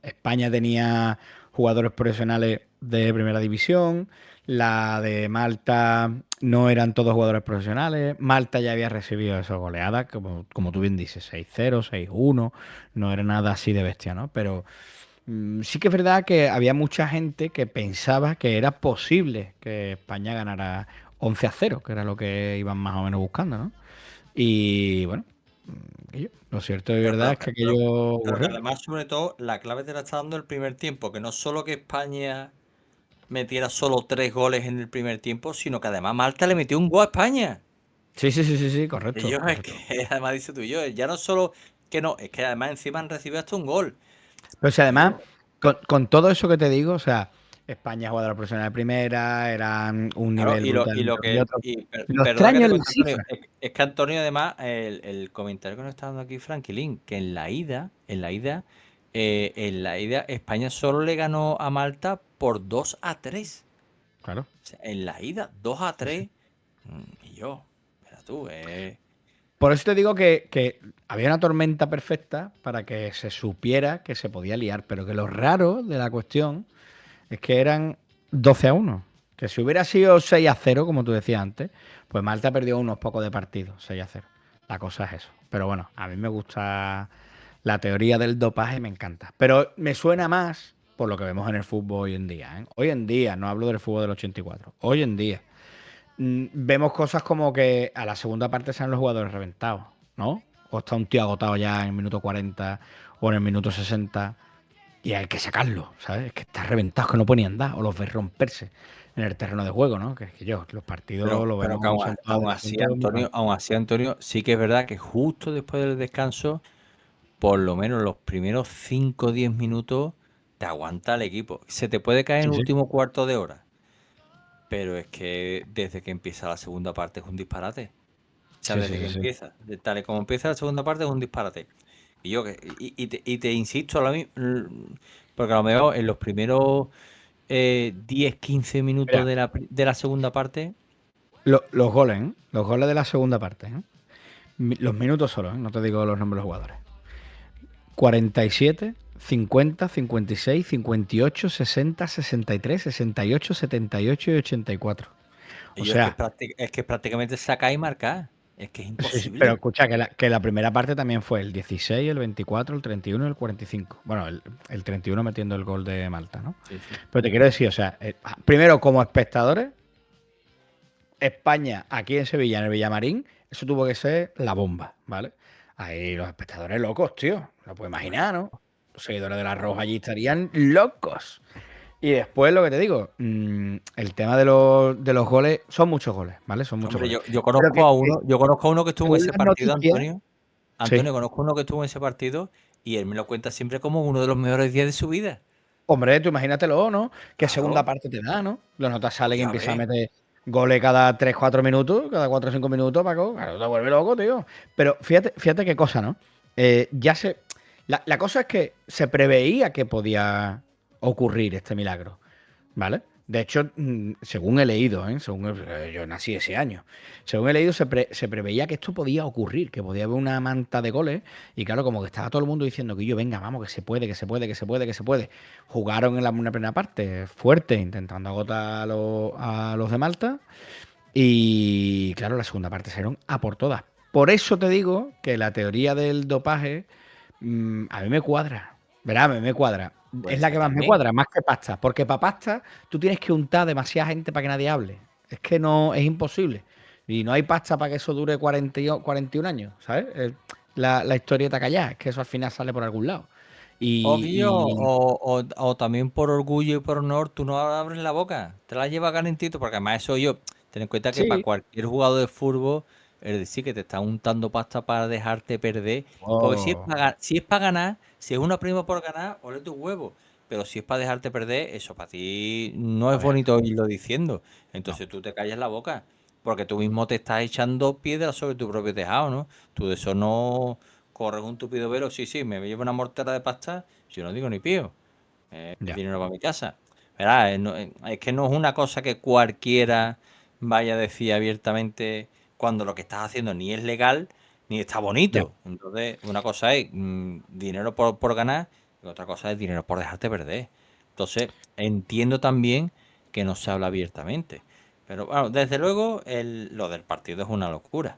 [SPEAKER 1] España tenía jugadores profesionales de primera división, la de Malta no eran todos jugadores profesionales, Malta ya había recibido esas goleadas, como tú bien dices, 6-0, 6-1, no era nada así de bestia, ¿no? Pero sí que es verdad que había mucha gente que pensaba que era posible que España ganara 11-0, que era lo que iban más o menos buscando, ¿no? Y bueno, lo cierto de
[SPEAKER 2] Pero,
[SPEAKER 1] verdad
[SPEAKER 2] pero,
[SPEAKER 1] es que
[SPEAKER 2] pero,
[SPEAKER 1] aquello
[SPEAKER 2] pero que
[SPEAKER 1] ocurrió.
[SPEAKER 2] además, sobre todo, la clave te la está dando el primer tiempo, que no solo que España metiera solo 3 goles en el primer tiempo, sino que además Malta le metió un gol a España.
[SPEAKER 1] Sí, sí, sí, sí, sí,
[SPEAKER 2] Y
[SPEAKER 1] correcto,
[SPEAKER 2] yo, es
[SPEAKER 1] correcto.
[SPEAKER 2] que además dice tú y yo, ya no solo que no, es que además encima han recibido hasta un gol.
[SPEAKER 1] Pero si
[SPEAKER 2] Y
[SPEAKER 1] además,
[SPEAKER 2] yo,
[SPEAKER 1] con todo eso que te digo, o sea, España jugadora profesional de primera, eran un
[SPEAKER 2] claro,
[SPEAKER 1] nivel brutal
[SPEAKER 2] y
[SPEAKER 1] entre
[SPEAKER 2] lo
[SPEAKER 1] uno y
[SPEAKER 2] que,
[SPEAKER 1] otro.
[SPEAKER 2] y
[SPEAKER 1] Lo
[SPEAKER 2] perdona que
[SPEAKER 1] extraño
[SPEAKER 2] te
[SPEAKER 1] es
[SPEAKER 2] cuente,
[SPEAKER 1] la
[SPEAKER 2] Antonio,
[SPEAKER 1] cifra.
[SPEAKER 2] es que Antonio además, el comentario que nos está dando aquí Franquilín, que en la ida España solo le ganó a Malta por 2-3.
[SPEAKER 1] Claro.
[SPEAKER 2] O sea, en la ida, 2 a
[SPEAKER 1] Sí, sí.
[SPEAKER 2] 3 y yo, mira tú,
[SPEAKER 1] Por eso te digo que había una tormenta perfecta para que se supiera que se podía liar, pero que lo raro de la cuestión es que eran 12-1. Que si hubiera sido 6-0, como tú decías antes, pues Malta perdió unos pocos de partidos, 6-0. La cosa es eso. Pero bueno, a mí me gusta la teoría del dopaje, me encanta. Pero me suena más por lo que vemos en el fútbol hoy en día, ¿eh? Hoy en día, no hablo del fútbol del 84. Hoy en día vemos cosas como que a la segunda parte salen los jugadores reventados, ¿no? O está un tío agotado ya en el minuto 40 o en el minuto 60 y hay que sacarlo, ¿sabes? Es que está reventado, que no puede ni andar, o los ves romperse en el terreno de juego, ¿no? Que es que yo, los partidos lo
[SPEAKER 2] pero
[SPEAKER 1] vemos
[SPEAKER 2] que
[SPEAKER 1] sentados del asiento muy mal.
[SPEAKER 2] aún así, Antonio, sí que es verdad que justo después del descanso, por lo menos los primeros 5 o 10 minutos, te aguanta el equipo. Se te puede caer en
[SPEAKER 1] Sí,
[SPEAKER 2] el
[SPEAKER 1] sí.
[SPEAKER 2] último cuarto de hora, pero es que desde que empieza la segunda parte es un disparate. O sea,
[SPEAKER 1] Sí, sí,
[SPEAKER 2] desde que
[SPEAKER 1] sí, sí.
[SPEAKER 2] empieza, tal y como empieza la segunda parte es un disparate. Y yo que, y te insisto, porque a lo mejor en los primeros 10-15 minutos
[SPEAKER 1] Mira,
[SPEAKER 2] de la segunda parte,
[SPEAKER 1] los goles, ¿eh? Los goles de la segunda parte, ¿eh? Los minutos solo, ¿eh? No te digo los nombres de los jugadores. 47, 50, 56, 58, 60, 63, 68, 78 y 84.
[SPEAKER 2] y
[SPEAKER 1] O
[SPEAKER 2] yo es que
[SPEAKER 1] sea,
[SPEAKER 2] es que prácticamente sacar y marcar. Es que es
[SPEAKER 1] sí, sí, pero
[SPEAKER 2] imposible.
[SPEAKER 1] escucha que la primera parte también fue el 16, el 24, el 31 y el 45. Bueno, el 31 metiendo el gol de Malta, ¿no?
[SPEAKER 2] Sí, sí.
[SPEAKER 1] Pero te quiero decir, o sea, primero como espectadores, España aquí en Sevilla, en el Villamarín, eso tuvo que ser la bomba, ¿vale? Ahí los espectadores locos, tío. No puedo
[SPEAKER 2] Hombre,
[SPEAKER 1] imaginar, ¿no? Los seguidores de la Roja allí estarían locos. Y después lo que te digo, el tema de los goles, son muchos goles, ¿vale? Son muchos
[SPEAKER 2] hombre,
[SPEAKER 1] goles.
[SPEAKER 2] yo
[SPEAKER 1] Pero
[SPEAKER 2] conozco a uno, yo conozco a uno que estuvo en
[SPEAKER 1] según
[SPEAKER 2] ese
[SPEAKER 1] las
[SPEAKER 2] partido,
[SPEAKER 1] noticias,
[SPEAKER 2] Antonio.
[SPEAKER 1] sí.
[SPEAKER 2] Antonio, conozco a uno que estuvo en ese partido y él me lo cuenta siempre como uno de los mejores días de su vida.
[SPEAKER 1] Hombre, tú imagínatelo, ¿no? ¿Qué segunda
[SPEAKER 2] Claro,
[SPEAKER 1] parte te da, no? Los notas
[SPEAKER 2] pues
[SPEAKER 1] salen y
[SPEAKER 2] ya
[SPEAKER 1] empiezan a
[SPEAKER 2] ves.
[SPEAKER 1] meter goles cada 3 4 minutos, cada 4 o 5 minutos, Paco. Claro, te vuelve loco, tío. Pero fíjate qué cosa, ¿no? Ya se. La cosa es que se preveía que podía ocurrir este milagro, ¿vale? De hecho, según he leído, yo nací ese año, según he leído, se preveía que esto podía ocurrir, que podía haber una manta de goles, y claro, como que estaba todo el mundo diciendo que yo, venga, vamos, que se puede, que se puede, que se puede, que se puede. Jugaron en una primera parte fuerte, intentando agotar a los de Malta, y claro, la segunda parte se dieron a por todas. Por eso te digo que la teoría del dopaje a mí me cuadra. Verá, me cuadra. Es
[SPEAKER 2] Puede
[SPEAKER 1] la
[SPEAKER 2] ser
[SPEAKER 1] que más me
[SPEAKER 2] también.
[SPEAKER 1] cuadra, más que pasta. Porque para pasta tú tienes que untar demasiada gente para que nadie hable. Es que no, es imposible. Y no hay pasta para que eso dure 41 años, ¿sabes? La historieta callada, es que eso al final sale por algún lado.
[SPEAKER 2] O, Guillo,
[SPEAKER 1] Y
[SPEAKER 2] o también por orgullo y por honor, tú no abres la boca, te la llevas calentito, porque además eso yo, ten en cuenta que para
[SPEAKER 1] sí.
[SPEAKER 2] cualquier jugador de fútbol, es decir, que te está untando pasta para dejarte perder, porque
[SPEAKER 1] Oh,
[SPEAKER 2] si es para ganar, si es una prima por ganar, ole tu huevo, pero si es para dejarte perder, eso para ti no
[SPEAKER 1] a
[SPEAKER 2] es
[SPEAKER 1] ver,
[SPEAKER 2] bonito oírlo diciendo,
[SPEAKER 1] no.
[SPEAKER 2] entonces tú te callas la boca, porque tú mismo te estás echando piedras sobre tu propio tejado, ¿no? Tú de eso no corres un tupido velo, sí, sí, me llevo una mortera de pasta. Yo no digo ni pío,
[SPEAKER 1] Ya,
[SPEAKER 2] dinero para mi casa. Verá, es que no es una cosa que cualquiera vaya a decir abiertamente cuando lo que estás haciendo ni es legal ni está
[SPEAKER 1] ya.
[SPEAKER 2] bonito. Entonces, una cosa es dinero por ganar y otra cosa es dinero por dejarte perder. Entonces, entiendo también que no se habla abiertamente. Pero bueno, desde luego lo del partido es una locura.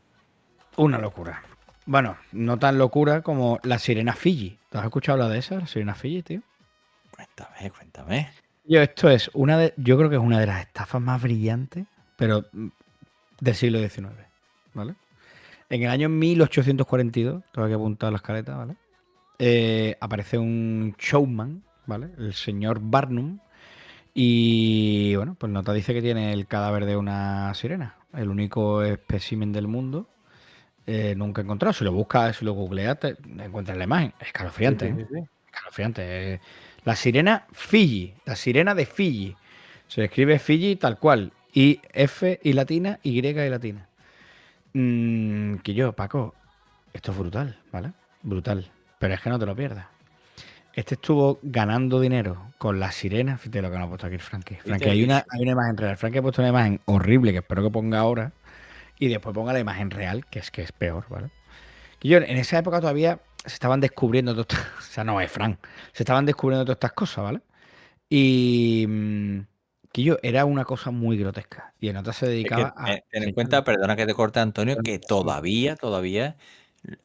[SPEAKER 1] Una locura. Bueno, no tan locura como la sirena Fiji. ¿Te has escuchado hablar de esa, la sirena Fiji, tío?
[SPEAKER 2] Cuéntame, cuéntame.
[SPEAKER 1] Yo creo que es una de las estafas más brillantes, pero del siglo XIX, ¿vale? En el año 1842, tengo que apuntar la escaleta, ¿vale? Aparece un showman, ¿vale? El señor Barnum. Y bueno, pues nota dice que tiene el cadáver de una sirena, el único espécimen del mundo nunca he encontrado. Si lo buscas, si lo googleas, te encuentras la imagen.
[SPEAKER 2] Sí,
[SPEAKER 1] Escalofriante,
[SPEAKER 2] sí,
[SPEAKER 1] ¿eh?
[SPEAKER 2] sí, sí.
[SPEAKER 1] Escalofriante. La sirena Fiji, la sirena de Fiji. Se escribe Fiji tal cual. I, F y latina, Y y latina. Que yo, Paco, esto es brutal, ¿vale? Brutal. Pero es que no te lo pierdas. Este estuvo ganando dinero con las sirenas. Fíjate lo que nos ha puesto aquí el Frankie.
[SPEAKER 2] Y
[SPEAKER 1] Frankie,
[SPEAKER 2] te he
[SPEAKER 1] hay una,
[SPEAKER 2] dicho.
[SPEAKER 1] hay una imagen real. Frankie ha puesto una imagen horrible que espero que ponga ahora. Y después ponga la imagen real, que es peor, ¿vale? Y yo, en esa época todavía se estaban descubriendo todas estas, o sea, no es Frank, se estaban descubriendo todas estas cosas, ¿vale? Y que yo era una cosa muy grotesca. Y en otra se
[SPEAKER 2] Es que
[SPEAKER 1] dedicaba a
[SPEAKER 2] ten en
[SPEAKER 1] enseñarlo.
[SPEAKER 2] cuenta, perdona que te corte, Antonio,
[SPEAKER 1] Pero
[SPEAKER 2] que
[SPEAKER 1] no,
[SPEAKER 2] todavía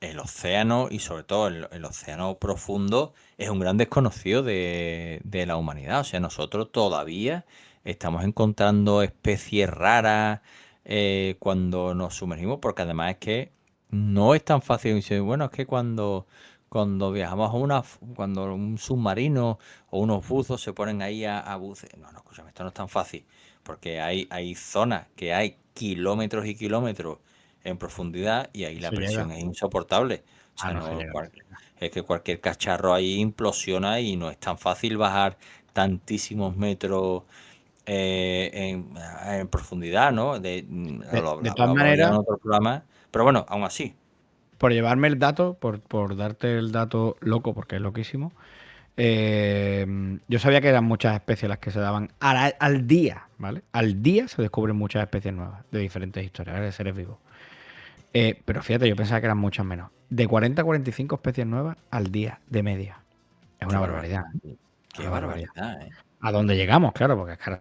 [SPEAKER 2] el océano y sobre todo el océano profundo es un gran desconocido de la humanidad. O sea, nosotros todavía estamos encontrando especies raras cuando nos sumergimos, porque además es que no es tan fácil. Dice, bueno, es que cuando viajamos a cuando un submarino o unos buzos se ponen ahí a bucear. No, no, escúchame, esto no es tan fácil porque hay zonas que hay kilómetros y kilómetros en profundidad y ahí la
[SPEAKER 1] se llega.
[SPEAKER 2] presión es insoportable. O
[SPEAKER 1] Ah,
[SPEAKER 2] sea,
[SPEAKER 1] no se
[SPEAKER 2] no,
[SPEAKER 1] llega, no se llega.
[SPEAKER 2] es que cualquier cacharro ahí implosiona y no es tan fácil bajar tantísimos metros en profundidad, ¿no?
[SPEAKER 1] De
[SPEAKER 2] Lo
[SPEAKER 1] todas
[SPEAKER 2] hablaríamos
[SPEAKER 1] maneras,
[SPEAKER 2] en otro programa, pero bueno, aún así.
[SPEAKER 1] por llevarme el dato, por darte el dato loco, porque es loquísimo, yo sabía que eran muchas especies las que se daban al día, ¿vale? Al día se descubren muchas especies nuevas de diferentes historias, ¿vale? De seres vivos. Pero fíjate, yo pensaba que eran muchas menos. De 40 a 45 especies nuevas al día, de media. Es
[SPEAKER 2] Qué
[SPEAKER 1] una barbaridad,
[SPEAKER 2] barbaridad,
[SPEAKER 1] ¿eh? Es
[SPEAKER 2] qué
[SPEAKER 1] una barbaridad.
[SPEAKER 2] barbaridad, ¿eh?
[SPEAKER 1] A dónde llegamos, claro, porque es que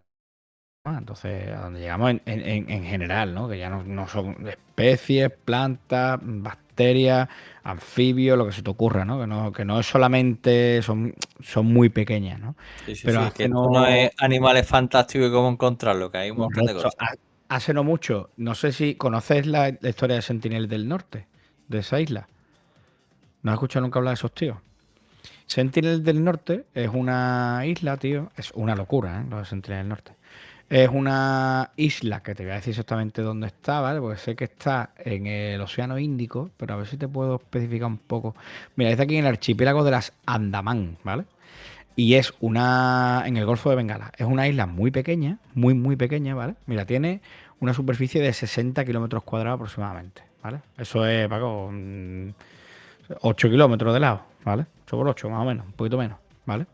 [SPEAKER 1] entonces, a donde llegamos en general, ¿no? Que ya no son especies, plantas, bacterias, anfibios, lo que se te ocurra, ¿no? Que no es solamente, son muy pequeñas, ¿no?
[SPEAKER 2] Sí, sí,
[SPEAKER 1] Pero
[SPEAKER 2] sí, que
[SPEAKER 1] hace
[SPEAKER 2] esto no es
[SPEAKER 1] no,
[SPEAKER 2] animales fantásticos y cómo encontrarlo, que hay un montón de
[SPEAKER 1] correcto,
[SPEAKER 2] cosas.
[SPEAKER 1] hace no mucho, no sé si conoces la historia de Sentinel del Norte, de esa isla. ¿No has escuchado nunca hablar de esos tíos? Sentinel del Norte es una isla, tío. Es una locura, ¿eh? Lo de Sentinel del Norte. Es una isla que te voy a decir exactamente dónde está, ¿vale? Porque sé que está en el Océano Índico, pero a ver si te puedo especificar un poco. Mira, está aquí en el archipiélago de las Andamán, ¿vale? Y es en el Golfo de Bengala. Es una isla muy pequeña, muy, muy pequeña, ¿vale? Mira, tiene una superficie de 60 kilómetros cuadrados aproximadamente, ¿vale? Eso es, Paco, 8 kilómetros de lado, ¿vale? 8 por 8, más o menos, un poquito menos, ¿vale?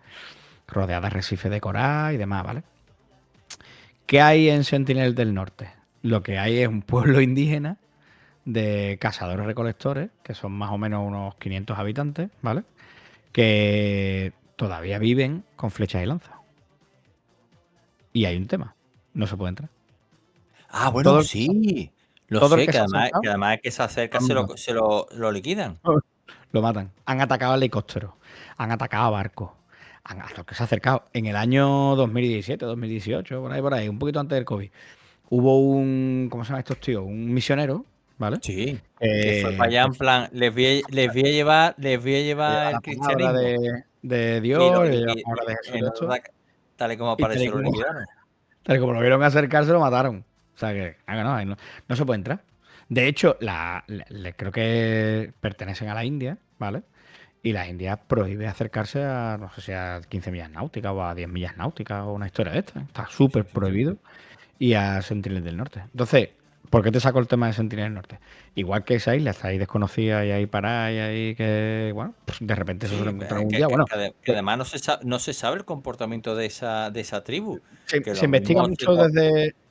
[SPEAKER 1] Rodeada de arrecifes de coral y demás, ¿vale? ¿Qué hay en Sentinel del Norte? Lo que hay es un pueblo indígena de cazadores-recolectores, que son más o menos unos 500 habitantes, ¿vale? Que todavía viven con flechas y lanzas. Y hay un tema, no se puede entrar.
[SPEAKER 2] Ah, bueno,
[SPEAKER 1] Todo el,
[SPEAKER 2] sí. Lo
[SPEAKER 1] todo el
[SPEAKER 2] sé,
[SPEAKER 1] que
[SPEAKER 2] que
[SPEAKER 1] se ha
[SPEAKER 2] además,
[SPEAKER 1] acercado,
[SPEAKER 2] que además el que se
[SPEAKER 1] lo
[SPEAKER 2] acerca
[SPEAKER 1] han matado.
[SPEAKER 2] lo liquidan.
[SPEAKER 1] Lo matan. Han atacado helicópteros, han atacado barcos, hasta el que se ha acercado. En el año 2017, 2018, por ahí, un poquito antes del COVID, hubo un, ¿cómo se llaman estos tíos? Un misionero, ¿vale?
[SPEAKER 2] Sí. Que fue para
[SPEAKER 1] Que
[SPEAKER 2] allá en plan, les voy a llevar
[SPEAKER 1] lleva la
[SPEAKER 2] el
[SPEAKER 1] palabra
[SPEAKER 2] cristianismo.
[SPEAKER 1] de
[SPEAKER 2] Y
[SPEAKER 1] Dios, le lleva la palabra de Jesús y todo esto.
[SPEAKER 2] tal y como
[SPEAKER 1] Y tal y
[SPEAKER 2] apareció, lo
[SPEAKER 1] como,
[SPEAKER 2] liquidaron.
[SPEAKER 1] tal y como lo vieron acercarse, lo mataron. O sea que, no, ahí no se puede entrar. De hecho, creo que pertenecen a la India, ¿vale? Y la India prohíbe acercarse a, no sé si a 15 millas náuticas o a 10 millas náuticas o una historia de esta. Está súper
[SPEAKER 2] Sí, sí, sí.
[SPEAKER 1] prohibido. Y a Sentinel del Norte. Entonces, ¿por qué te saco el tema de Sentinel del Norte? Igual que esa isla está ahí desconocida y ahí parada y ahí que, bueno, pues de repente eso se lo
[SPEAKER 2] Sí,
[SPEAKER 1] encontraron un día. Bueno,
[SPEAKER 2] que además no se sabe el comportamiento de esa tribu. Que
[SPEAKER 1] se
[SPEAKER 2] lo
[SPEAKER 1] investiga
[SPEAKER 2] mismo
[SPEAKER 1] mucho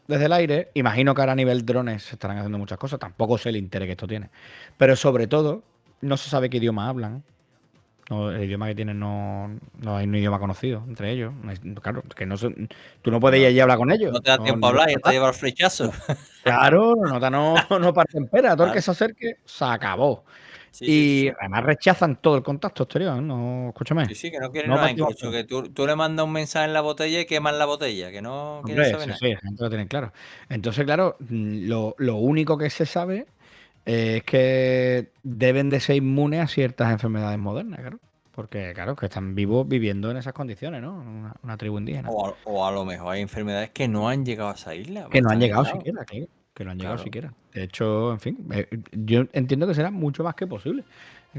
[SPEAKER 1] desde el aire. Imagino que ahora a nivel drones se estarán haciendo muchas cosas. Tampoco sé el interés que esto tiene. Pero sobre todo, no se sabe qué idioma hablan. El idioma que tienen no hay un idioma conocido entre ellos. Claro, que no tú no puedes ir
[SPEAKER 2] bueno,
[SPEAKER 1] allí a hablar con ellos.
[SPEAKER 2] no te da
[SPEAKER 1] No,
[SPEAKER 2] tiempo a
[SPEAKER 1] no los
[SPEAKER 2] hablar y ya te
[SPEAKER 1] tratas.
[SPEAKER 2] lleva el flechazo.
[SPEAKER 1] Claro, nota no parten pera. Todo el que
[SPEAKER 2] Claro.
[SPEAKER 1] se acerque se acabó.
[SPEAKER 2] Sí, sí, sí,
[SPEAKER 1] Y
[SPEAKER 2] sí.
[SPEAKER 1] además rechazan todo el contacto exterior. No, escúchame.
[SPEAKER 2] Sí, sí, que no quieren
[SPEAKER 1] No
[SPEAKER 2] nada.
[SPEAKER 1] partimos
[SPEAKER 2] Incluso que tú le mandas un mensaje en la botella y queman la botella, que no quieren
[SPEAKER 1] Hombre,
[SPEAKER 2] saber
[SPEAKER 1] sí,
[SPEAKER 2] nada.
[SPEAKER 1] sí, esa gente lo tienen claro. Entonces, claro, lo único que se sabe es que deben de ser inmunes a ciertas enfermedades modernas, claro. Porque, claro, que están vivos viviendo en esas condiciones, ¿no? Una tribu indígena.
[SPEAKER 2] O a lo mejor hay enfermedades que no han llegado a esa isla,
[SPEAKER 1] Que
[SPEAKER 2] pues
[SPEAKER 1] no han
[SPEAKER 2] están
[SPEAKER 1] llegado
[SPEAKER 2] aislados.
[SPEAKER 1] siquiera, claro. Que no han llegado
[SPEAKER 2] Claro.
[SPEAKER 1] siquiera. De hecho, en fin, yo entiendo que será mucho más que posible.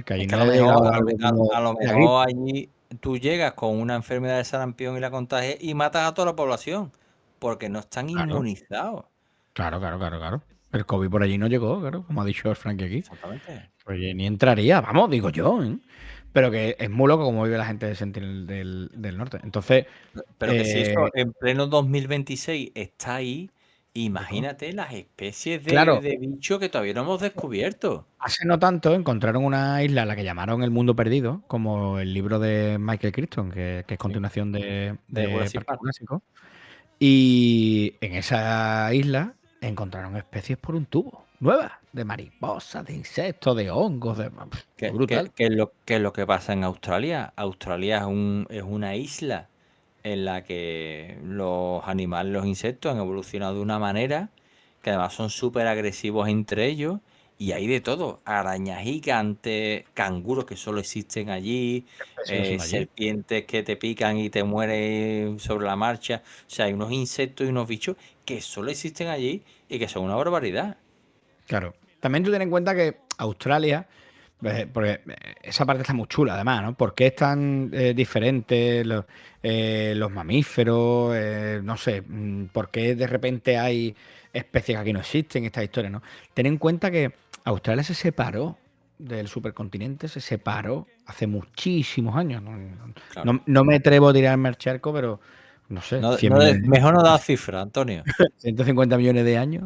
[SPEAKER 1] Que
[SPEAKER 2] Es
[SPEAKER 1] allí
[SPEAKER 2] que
[SPEAKER 1] no haya llegado algo
[SPEAKER 2] a
[SPEAKER 1] como
[SPEAKER 2] lo
[SPEAKER 1] la gripe.
[SPEAKER 2] mejor allí tú llegas con una enfermedad de sarampión y la contagias y matas a toda la población, porque no están
[SPEAKER 1] Claro,
[SPEAKER 2] inmunizados.
[SPEAKER 1] claro. El COVID por allí no llegó, claro, como ha dicho el Frankie aquí.
[SPEAKER 2] Exactamente.
[SPEAKER 1] Oye, ni entraría, vamos, digo yo, ¿eh? Pero que es muy loco como vive la gente de Sentinel del Norte. Entonces,
[SPEAKER 2] Pero que si eso
[SPEAKER 1] eh,
[SPEAKER 2] en pleno 2026 está ahí,
[SPEAKER 1] claro,
[SPEAKER 2] imagínate las especies
[SPEAKER 1] claro,
[SPEAKER 2] de bicho que todavía no hemos descubierto.
[SPEAKER 1] hace no tanto encontraron una isla a la que llamaron el Mundo Perdido, como el libro de Michael Crichton, que es
[SPEAKER 2] Sí,
[SPEAKER 1] continuación
[SPEAKER 2] de
[SPEAKER 1] de
[SPEAKER 2] Jurassic
[SPEAKER 1] Parque
[SPEAKER 2] Park.
[SPEAKER 1] Jurásico. Y en esa isla encontraron especies por un tubo, nuevas, de mariposas, de insectos, de hongos, brutal.
[SPEAKER 2] ¿Qué es lo que pasa en Australia? Australia es una isla en la que los animales, los insectos han evolucionado de una manera que además son súper agresivos entre ellos y hay de todo, arañas gigantes, canguros que solo existen allí,
[SPEAKER 1] Especies que son de allí.
[SPEAKER 2] serpientes que te pican y te mueres sobre la marcha, o sea, hay unos insectos y unos bichos que solo existen allí y que son una barbaridad.
[SPEAKER 1] Claro. También tú ten en cuenta que Australia, porque esa parte está muy chula además, ¿no? ¿Por qué es tan diferente los mamíferos? No sé, ¿por qué de repente hay especies que aquí no existen? Estas historias, ¿no? Ten en cuenta que Australia se separó del supercontinente, se separó hace muchísimos años.
[SPEAKER 2] Claro.
[SPEAKER 1] No me atrevo a tirarme al charco, pero no sé,
[SPEAKER 2] No,
[SPEAKER 1] 100 millones de años.
[SPEAKER 2] mejor no da cifra, Antonio.
[SPEAKER 1] 150 millones de años.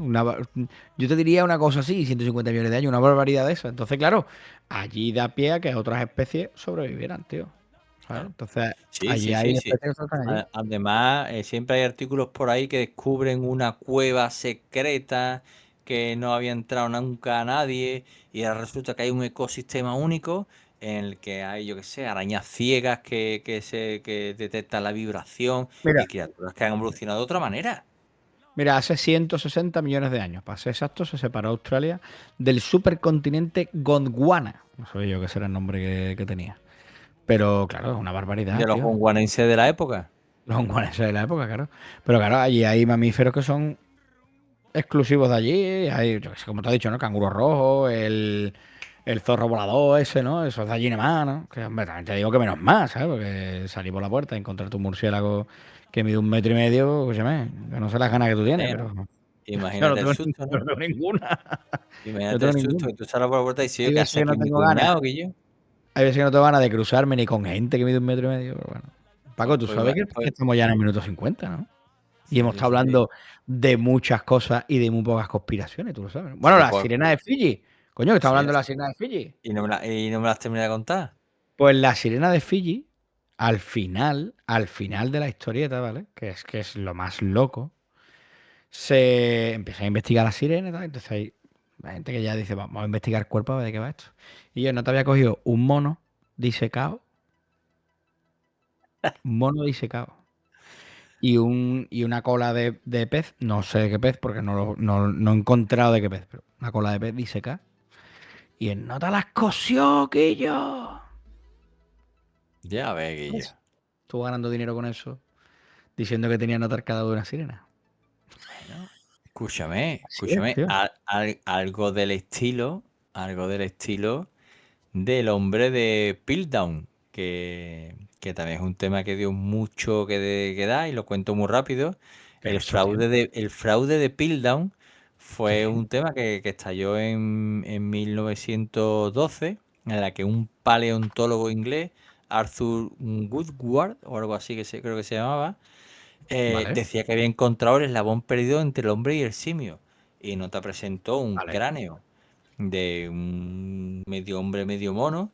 [SPEAKER 1] Yo te diría una cosa así, 150 millones de años, una barbaridad de esa. Entonces, claro, allí da pie a que otras especies sobrevivieran, tío. ¿Sabes?
[SPEAKER 2] Claro.
[SPEAKER 1] Entonces,
[SPEAKER 2] Sí,
[SPEAKER 1] allí
[SPEAKER 2] sí, sí,
[SPEAKER 1] hay
[SPEAKER 2] sí.
[SPEAKER 1] especies que están allí.
[SPEAKER 2] Además, siempre hay artículos por ahí que descubren una cueva secreta que no había entrado nunca a nadie y ahora resulta que hay un ecosistema único en el que hay, yo qué sé, arañas ciegas que detectan la vibración
[SPEAKER 1] Mira,
[SPEAKER 2] y criaturas que han evolucionado de otra manera.
[SPEAKER 1] hace 160 millones de años, para ser exacto, se separó Australia del supercontinente Gondwana. No sabía yo qué será el nombre que tenía. Pero claro, es una barbaridad,
[SPEAKER 2] De los
[SPEAKER 1] tío.
[SPEAKER 2] gondwanenses de la época.
[SPEAKER 1] Los gondwaneses de la época, claro. Pero claro, allí hay mamíferos que son exclusivos de allí. Hay, yo qué sé, como te he dicho, ¿no? Canguro rojo, el zorro volador ese, ¿no? Eso es de allí nada más, ¿no? Que, hombre, también te digo que menos más, ¿sabes? Porque salir por la puerta y encontrar tu murciélago que mide 1,5 metros, escúchame, yo no sé las ganas que tú tienes, pero
[SPEAKER 2] ¿No?
[SPEAKER 1] yo no
[SPEAKER 2] Imagínate el
[SPEAKER 1] tengo,
[SPEAKER 2] susto,
[SPEAKER 1] yo
[SPEAKER 2] ¿no?
[SPEAKER 1] no tengo ninguna. No
[SPEAKER 2] Imagínate
[SPEAKER 1] tengo
[SPEAKER 2] el susto
[SPEAKER 1] ninguna.
[SPEAKER 2] que tú sales por la puerta y dices,
[SPEAKER 1] Hay
[SPEAKER 2] ¿qué
[SPEAKER 1] veces
[SPEAKER 2] hace
[SPEAKER 1] que no
[SPEAKER 2] aquí mi
[SPEAKER 1] tengo ganas.
[SPEAKER 2] cuñado, que yo?
[SPEAKER 1] Hay veces que no tengo ganas de cruzarme ni con gente que mide 1,5 metros, pero bueno. Paco, tú
[SPEAKER 2] Pues,
[SPEAKER 1] sabes que
[SPEAKER 2] pues
[SPEAKER 1] estamos ya en el minuto 50, ¿no? Y hemos
[SPEAKER 2] Sí,
[SPEAKER 1] estado
[SPEAKER 2] sí, sí.
[SPEAKER 1] hablando de muchas cosas y de muy pocas conspiraciones, tú lo sabes, ¿no? Bueno,
[SPEAKER 2] Sí,
[SPEAKER 1] la
[SPEAKER 2] pues,
[SPEAKER 1] sirena de Fiji. Coño, que estamos
[SPEAKER 2] sí,
[SPEAKER 1] hablando de
[SPEAKER 2] sí.
[SPEAKER 1] la sirena de Fiji.
[SPEAKER 2] Y no me las terminé de contar.
[SPEAKER 1] Pues la sirena de Fiji, al final de la historieta, ¿vale? Que es lo más loco, se empieza a investigar la sirena y tal. Entonces hay gente que ya dice, vamos a investigar cuerpo a ver de qué va esto. Y yo no te había cogido un mono disecado, un mono disecado. Y una cola de pez, no sé de qué pez, porque no he encontrado de qué pez, pero una cola de pez disecada. Y el nota las cosió, que yo.
[SPEAKER 2] Ya ves, Guillo.
[SPEAKER 1] Estuvo ganando dinero con eso, diciendo que tenía nota arcada de una sirena.
[SPEAKER 2] Bueno, escúchame,
[SPEAKER 1] Así es,
[SPEAKER 2] escúchame.
[SPEAKER 1] tío.
[SPEAKER 2] Algo del estilo del hombre de Piltdown, que también es un tema que dio mucho que dar y lo cuento muy rápido.
[SPEAKER 1] ¿Qué es eso, tío?
[SPEAKER 2] El fraude de Piltdown fue
[SPEAKER 1] ¿Qué?
[SPEAKER 2] un tema que estalló en 1912, en la que un paleontólogo inglés, Arthur Woodward, o algo así creo que se llamaba,
[SPEAKER 1] Vale,
[SPEAKER 2] decía que había encontrado el eslabón perdido entre el hombre y el simio. Y nota presentó un
[SPEAKER 1] vale.
[SPEAKER 2] cráneo de un medio hombre, medio mono,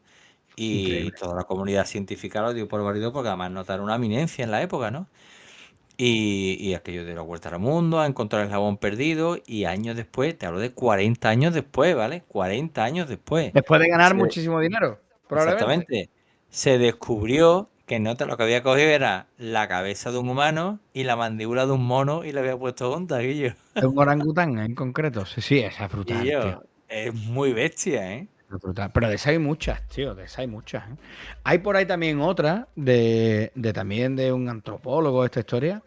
[SPEAKER 2] y
[SPEAKER 1] Increíble.
[SPEAKER 2] toda la comunidad científica lo dio por válido porque además notaron una eminencia en la época, ¿no? Y aquello de la vuelta al mundo, a encontrar el eslabón perdido, y años después, te hablo de 40 años después, ¿vale? 40 años después.
[SPEAKER 1] Después de ganar
[SPEAKER 2] se-
[SPEAKER 1] muchísimo dinero, probablemente.
[SPEAKER 2] Exactamente. Se descubrió que nota lo que había cogido era la cabeza de un humano y la mandíbula de un mono y le había puesto juntas, Guillo.
[SPEAKER 1] De un orangután en concreto. Sí, sí, esa es
[SPEAKER 2] Y
[SPEAKER 1] brutal, tío.
[SPEAKER 2] yo, es muy bestia, ¿eh?
[SPEAKER 1] Es brutal. Pero de esa hay muchas, tío. De esa hay muchas, ¿eh? Hay por ahí también otra también de un antropólogo esta historia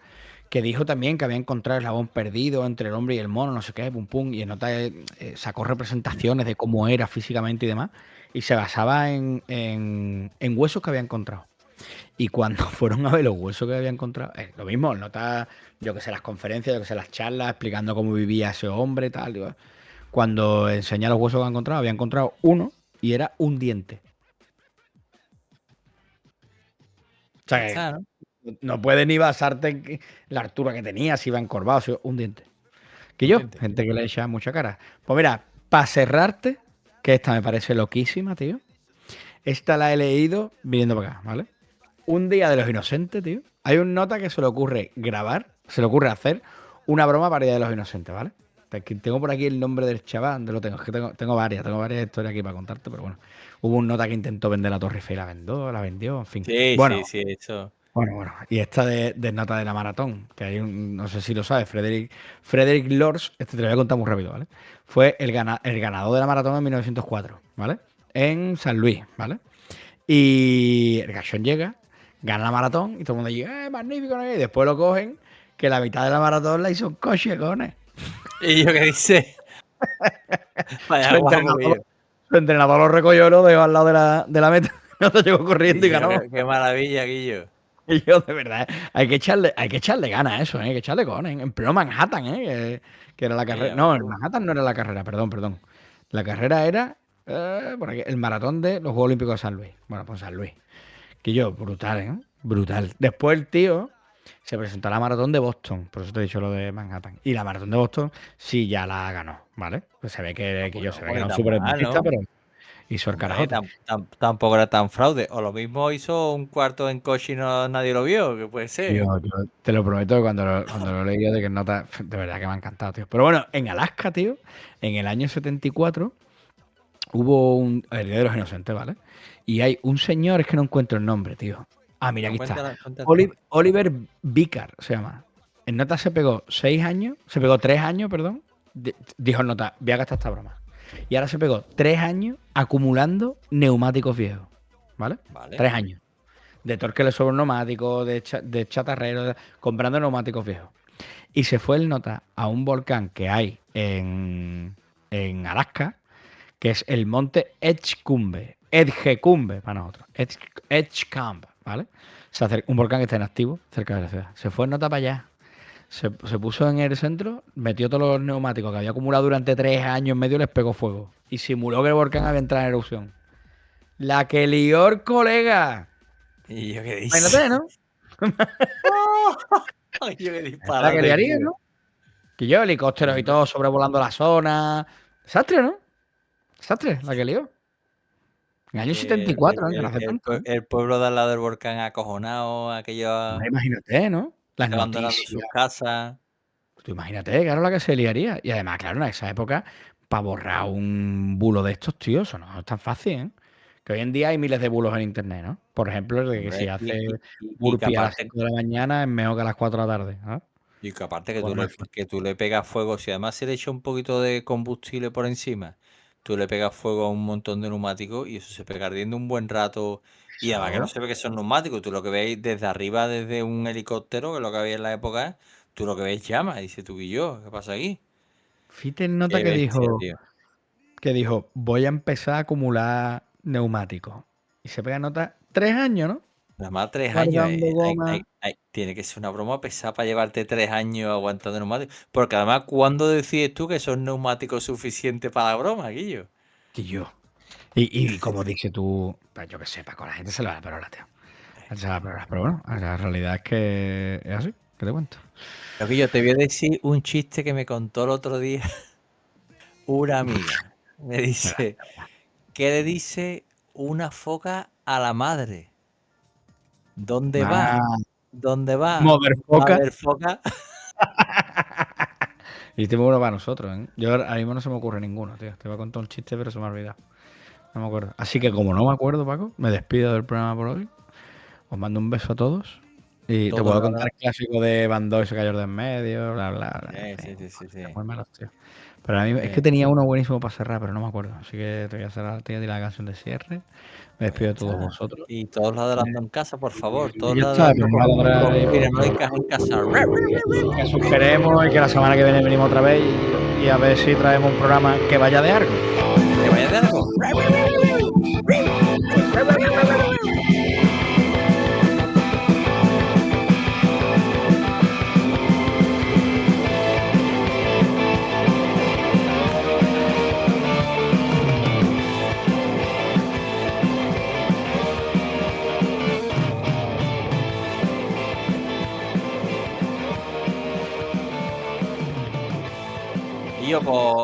[SPEAKER 1] que dijo también que había encontrado el eslabón perdido entre el hombre y el mono, no sé qué, pum pum, y en nota sacó representaciones de cómo era físicamente y demás, y se basaba en huesos que había encontrado. Y cuando fueron a ver los huesos que había encontrado, lo mismo, nota, yo que sé, las conferencias, yo que sé, las charlas, explicando cómo vivía ese hombre, tal. Digo, cuando enseñé los huesos que había encontrado uno y era un diente. O
[SPEAKER 2] Ya
[SPEAKER 1] sea, que
[SPEAKER 2] está, ¿no?
[SPEAKER 1] no puedes ni basarte en la altura que tenía, si iba encorvado, si un diente. Que
[SPEAKER 2] Un
[SPEAKER 1] yo,
[SPEAKER 2] diente.
[SPEAKER 1] gente que le echa mucha cara. Pues mira, para cerrarte, que esta me parece loquísima, tío. Esta la he leído viniendo para acá, ¿vale? Un día de los inocentes, tío. Hay un nota que se le ocurre grabar, se le ocurre hacer una broma para el Día de los Inocentes, ¿vale? Tengo por aquí el nombre del chaval, ¿dónde lo tengo? Es que tengo varias historias aquí para contarte, pero bueno. Hubo un nota que intentó vender la Torre Eiffel y la vendió, en fin.
[SPEAKER 2] Sí,
[SPEAKER 1] Bueno,
[SPEAKER 2] sí, sí, eso.
[SPEAKER 1] bueno. Y esta de nota de la maratón, que hay un, no sé si lo sabes, Frederick Lors, este te lo voy a contar muy rápido, ¿vale? Fue el ganador de la maratón en 1904, ¿vale? En San Luis, ¿vale? Y el gachón llega, gana la maratón y todo el mundo dice, magnífico! ¿No? Y después lo cogen, que la mitad de la maratón la hizo un coche, cojones.
[SPEAKER 2] ¿Y yo qué dice? Vaya
[SPEAKER 1] Su
[SPEAKER 2] guapo,
[SPEAKER 1] entrenador,
[SPEAKER 2] Guillo.
[SPEAKER 1] su entrenador lo recogió, lo dejó al lado de la meta. No te llegó corriendo y
[SPEAKER 2] Y yo,
[SPEAKER 1] ganó.
[SPEAKER 2] qué maravilla, Guillo.
[SPEAKER 1] Y yo, de verdad, hay que echarle ganas a eso, ¿eh? Hay que echarle cojones. En pleno Manhattan, ¿eh? Que era la carrera.
[SPEAKER 2] Mira,
[SPEAKER 1] No, en Manhattan no era la carrera, perdón. La carrera era por aquí, el maratón de los Juegos Olímpicos de San Luis. Bueno, pues San Luis. Que yo, brutal, ¿eh? Brutal. Después el tío se presentó a la maratón de Boston, por eso te he dicho lo de Manhattan. Y la maratón de Boston sí ya la ganó, ¿vale? Pues se ve se ve que
[SPEAKER 2] pues
[SPEAKER 1] era
[SPEAKER 2] ni
[SPEAKER 1] un
[SPEAKER 2] tan
[SPEAKER 1] súper
[SPEAKER 2] mal,
[SPEAKER 1] deportista,
[SPEAKER 2] ¿no?
[SPEAKER 1] pero hizo el
[SPEAKER 2] Hombre,
[SPEAKER 1] carajote.
[SPEAKER 2] tampoco era tan fraude. O lo mismo hizo un cuarto en coche y nadie lo vio, que puede ser, ¿eh?
[SPEAKER 1] Tío, te lo prometo que cuando lo he leído de que nota, de verdad que me ha encantado, tío. Pero bueno, en Alaska, tío, en el año 74 hubo el Día de los Inocentes, ¿vale? Y hay un señor, es que no encuentro el nombre, tío. Ah, mira,
[SPEAKER 2] No,
[SPEAKER 1] aquí está.
[SPEAKER 2] cuéntala tú.
[SPEAKER 1] Oliver Vicar se llama. En nota se pegó 6 años, se pegó 3 años, perdón. Dijo en nota, voy a gastar esta broma. Y ahora se pegó 3 años acumulando neumáticos viejos, ¿vale?
[SPEAKER 2] Vale.
[SPEAKER 1] 3 años. De torque le sobra un neumático, de chatarrero, comprando neumáticos viejos. Y se fue el nota a un volcán que hay en Alaska, que es el monte Edgecumbe para nosotros, Edgecumbe, ¿vale? Un volcán que está inactivo cerca de la ciudad. Se fue en nota para allá, se puso en el centro, metió todos los neumáticos que había acumulado durante 3 años en medio y les pegó fuego. Y simuló que el volcán había entrado en erupción. La que lió el colega.
[SPEAKER 2] ¿Y yo qué dice?
[SPEAKER 1] Imagínate, ¿no?
[SPEAKER 2] Oye, qué
[SPEAKER 1] Es la que
[SPEAKER 2] disparate,
[SPEAKER 1] liaría,
[SPEAKER 2] tío.
[SPEAKER 1] ¿no? Que yo, helicópteros y
[SPEAKER 2] Hombre,
[SPEAKER 1] todo sobrevolando la zona. Desastre, ¿no? Desastre, la que lió. En el año
[SPEAKER 2] que
[SPEAKER 1] 74, ¿no? Que no hace tanto, ¿no?
[SPEAKER 2] el pueblo de al lado del volcán acojonado,
[SPEAKER 1] Hombre,
[SPEAKER 2] aquellos
[SPEAKER 1] imagínate, ¿no? Las
[SPEAKER 2] abandonando sus
[SPEAKER 1] noticias.
[SPEAKER 2] casas.
[SPEAKER 1] Tú imagínate, claro, la que se liaría. Y además, claro, en esa época, para borrar un bulo de estos, tío, eso no es tan fácil, ¿eh? Que hoy en día hay miles de bulos en internet, ¿no? Por ejemplo, el de que si
[SPEAKER 2] Hombre,
[SPEAKER 1] hace
[SPEAKER 2] y que
[SPEAKER 1] burpee a las 5 de la mañana es mejor que a las 4 de la tarde, ¿no?
[SPEAKER 2] aparte que
[SPEAKER 1] Correcto.
[SPEAKER 2] que tú le pegas fuego, si además se le echa un poquito de combustible por encima, tú le pegas fuego a un montón de neumáticos y eso se pega ardiendo un buen rato. Y además que no
[SPEAKER 1] Eso.
[SPEAKER 2] se ve que son neumáticos, tú lo que veis desde arriba, desde un helicóptero, que es lo que había en la época, tú lo que ves llama, dice tú y yo, ¿qué pasa aquí?
[SPEAKER 1] Fíjate en nota
[SPEAKER 2] Qué bestia, tío.
[SPEAKER 1] que dijo, voy a empezar a acumular neumáticos. Y se pega nota 3 años, ¿no?
[SPEAKER 2] Nada más 3 años,
[SPEAKER 1] Guardando goma.
[SPEAKER 2] tiene que ser una broma pesada para llevarte 3 años aguantando neumáticos. Porque además, ¿cuándo decides tú que son neumáticos suficientes para la broma, Guillo?
[SPEAKER 1] Que yo. Y como dices tú, pues yo qué sé, Paco, la gente se le va la perola, tío. La gente se le va la perola. Pero bueno, la realidad es que es así. ¿Qué te cuento?
[SPEAKER 2] Pero Guillo, te voy a decir un chiste que me contó el otro día una amiga. Me
[SPEAKER 1] Venga,
[SPEAKER 2] dice, ¿qué le dice una foca a la madre? ¿Dónde va?
[SPEAKER 1] ah,
[SPEAKER 2] ¿Dónde va? Va a
[SPEAKER 1] Motherfucker.
[SPEAKER 2] ver foca.
[SPEAKER 1] Y tengo uno para nosotros, ¿eh? Yo ahora mismo no se me ocurre ninguno, tío. Te voy a contar un chiste, pero se me ha olvidado. No me acuerdo. Así que como no me acuerdo, Paco, me despido del programa por hoy. Os mando un beso a todos. Y te
[SPEAKER 2] Todo
[SPEAKER 1] puedo
[SPEAKER 2] nada.
[SPEAKER 1] contar el clásico de Van Doy se cayó de en medio, bla, bla, bla. En
[SPEAKER 2] Sí,
[SPEAKER 1] fin,
[SPEAKER 2] sí, sí, sí.
[SPEAKER 1] muy malos, tío. Pero a mí es
[SPEAKER 2] Sí.
[SPEAKER 1] que tenía uno buenísimo para cerrar, pero no me acuerdo. Así que te voy a cerrar, te voy a tirar la canción de cierre. Me
[SPEAKER 2] Pues ya
[SPEAKER 1] despido de todos
[SPEAKER 2] está.
[SPEAKER 1] vosotros.
[SPEAKER 2] Y todos ladrando en casa, por favor. Todos
[SPEAKER 1] Y ya está,
[SPEAKER 2] ladrando
[SPEAKER 1] pero no
[SPEAKER 2] con
[SPEAKER 1] ladrar y
[SPEAKER 2] piranoicas en casa.
[SPEAKER 1] que eso esperemos y que la semana que viene venimos otra vez y a ver si traemos un programa que vaya de algo.
[SPEAKER 2] Que vaya de algo. Y yo, pues,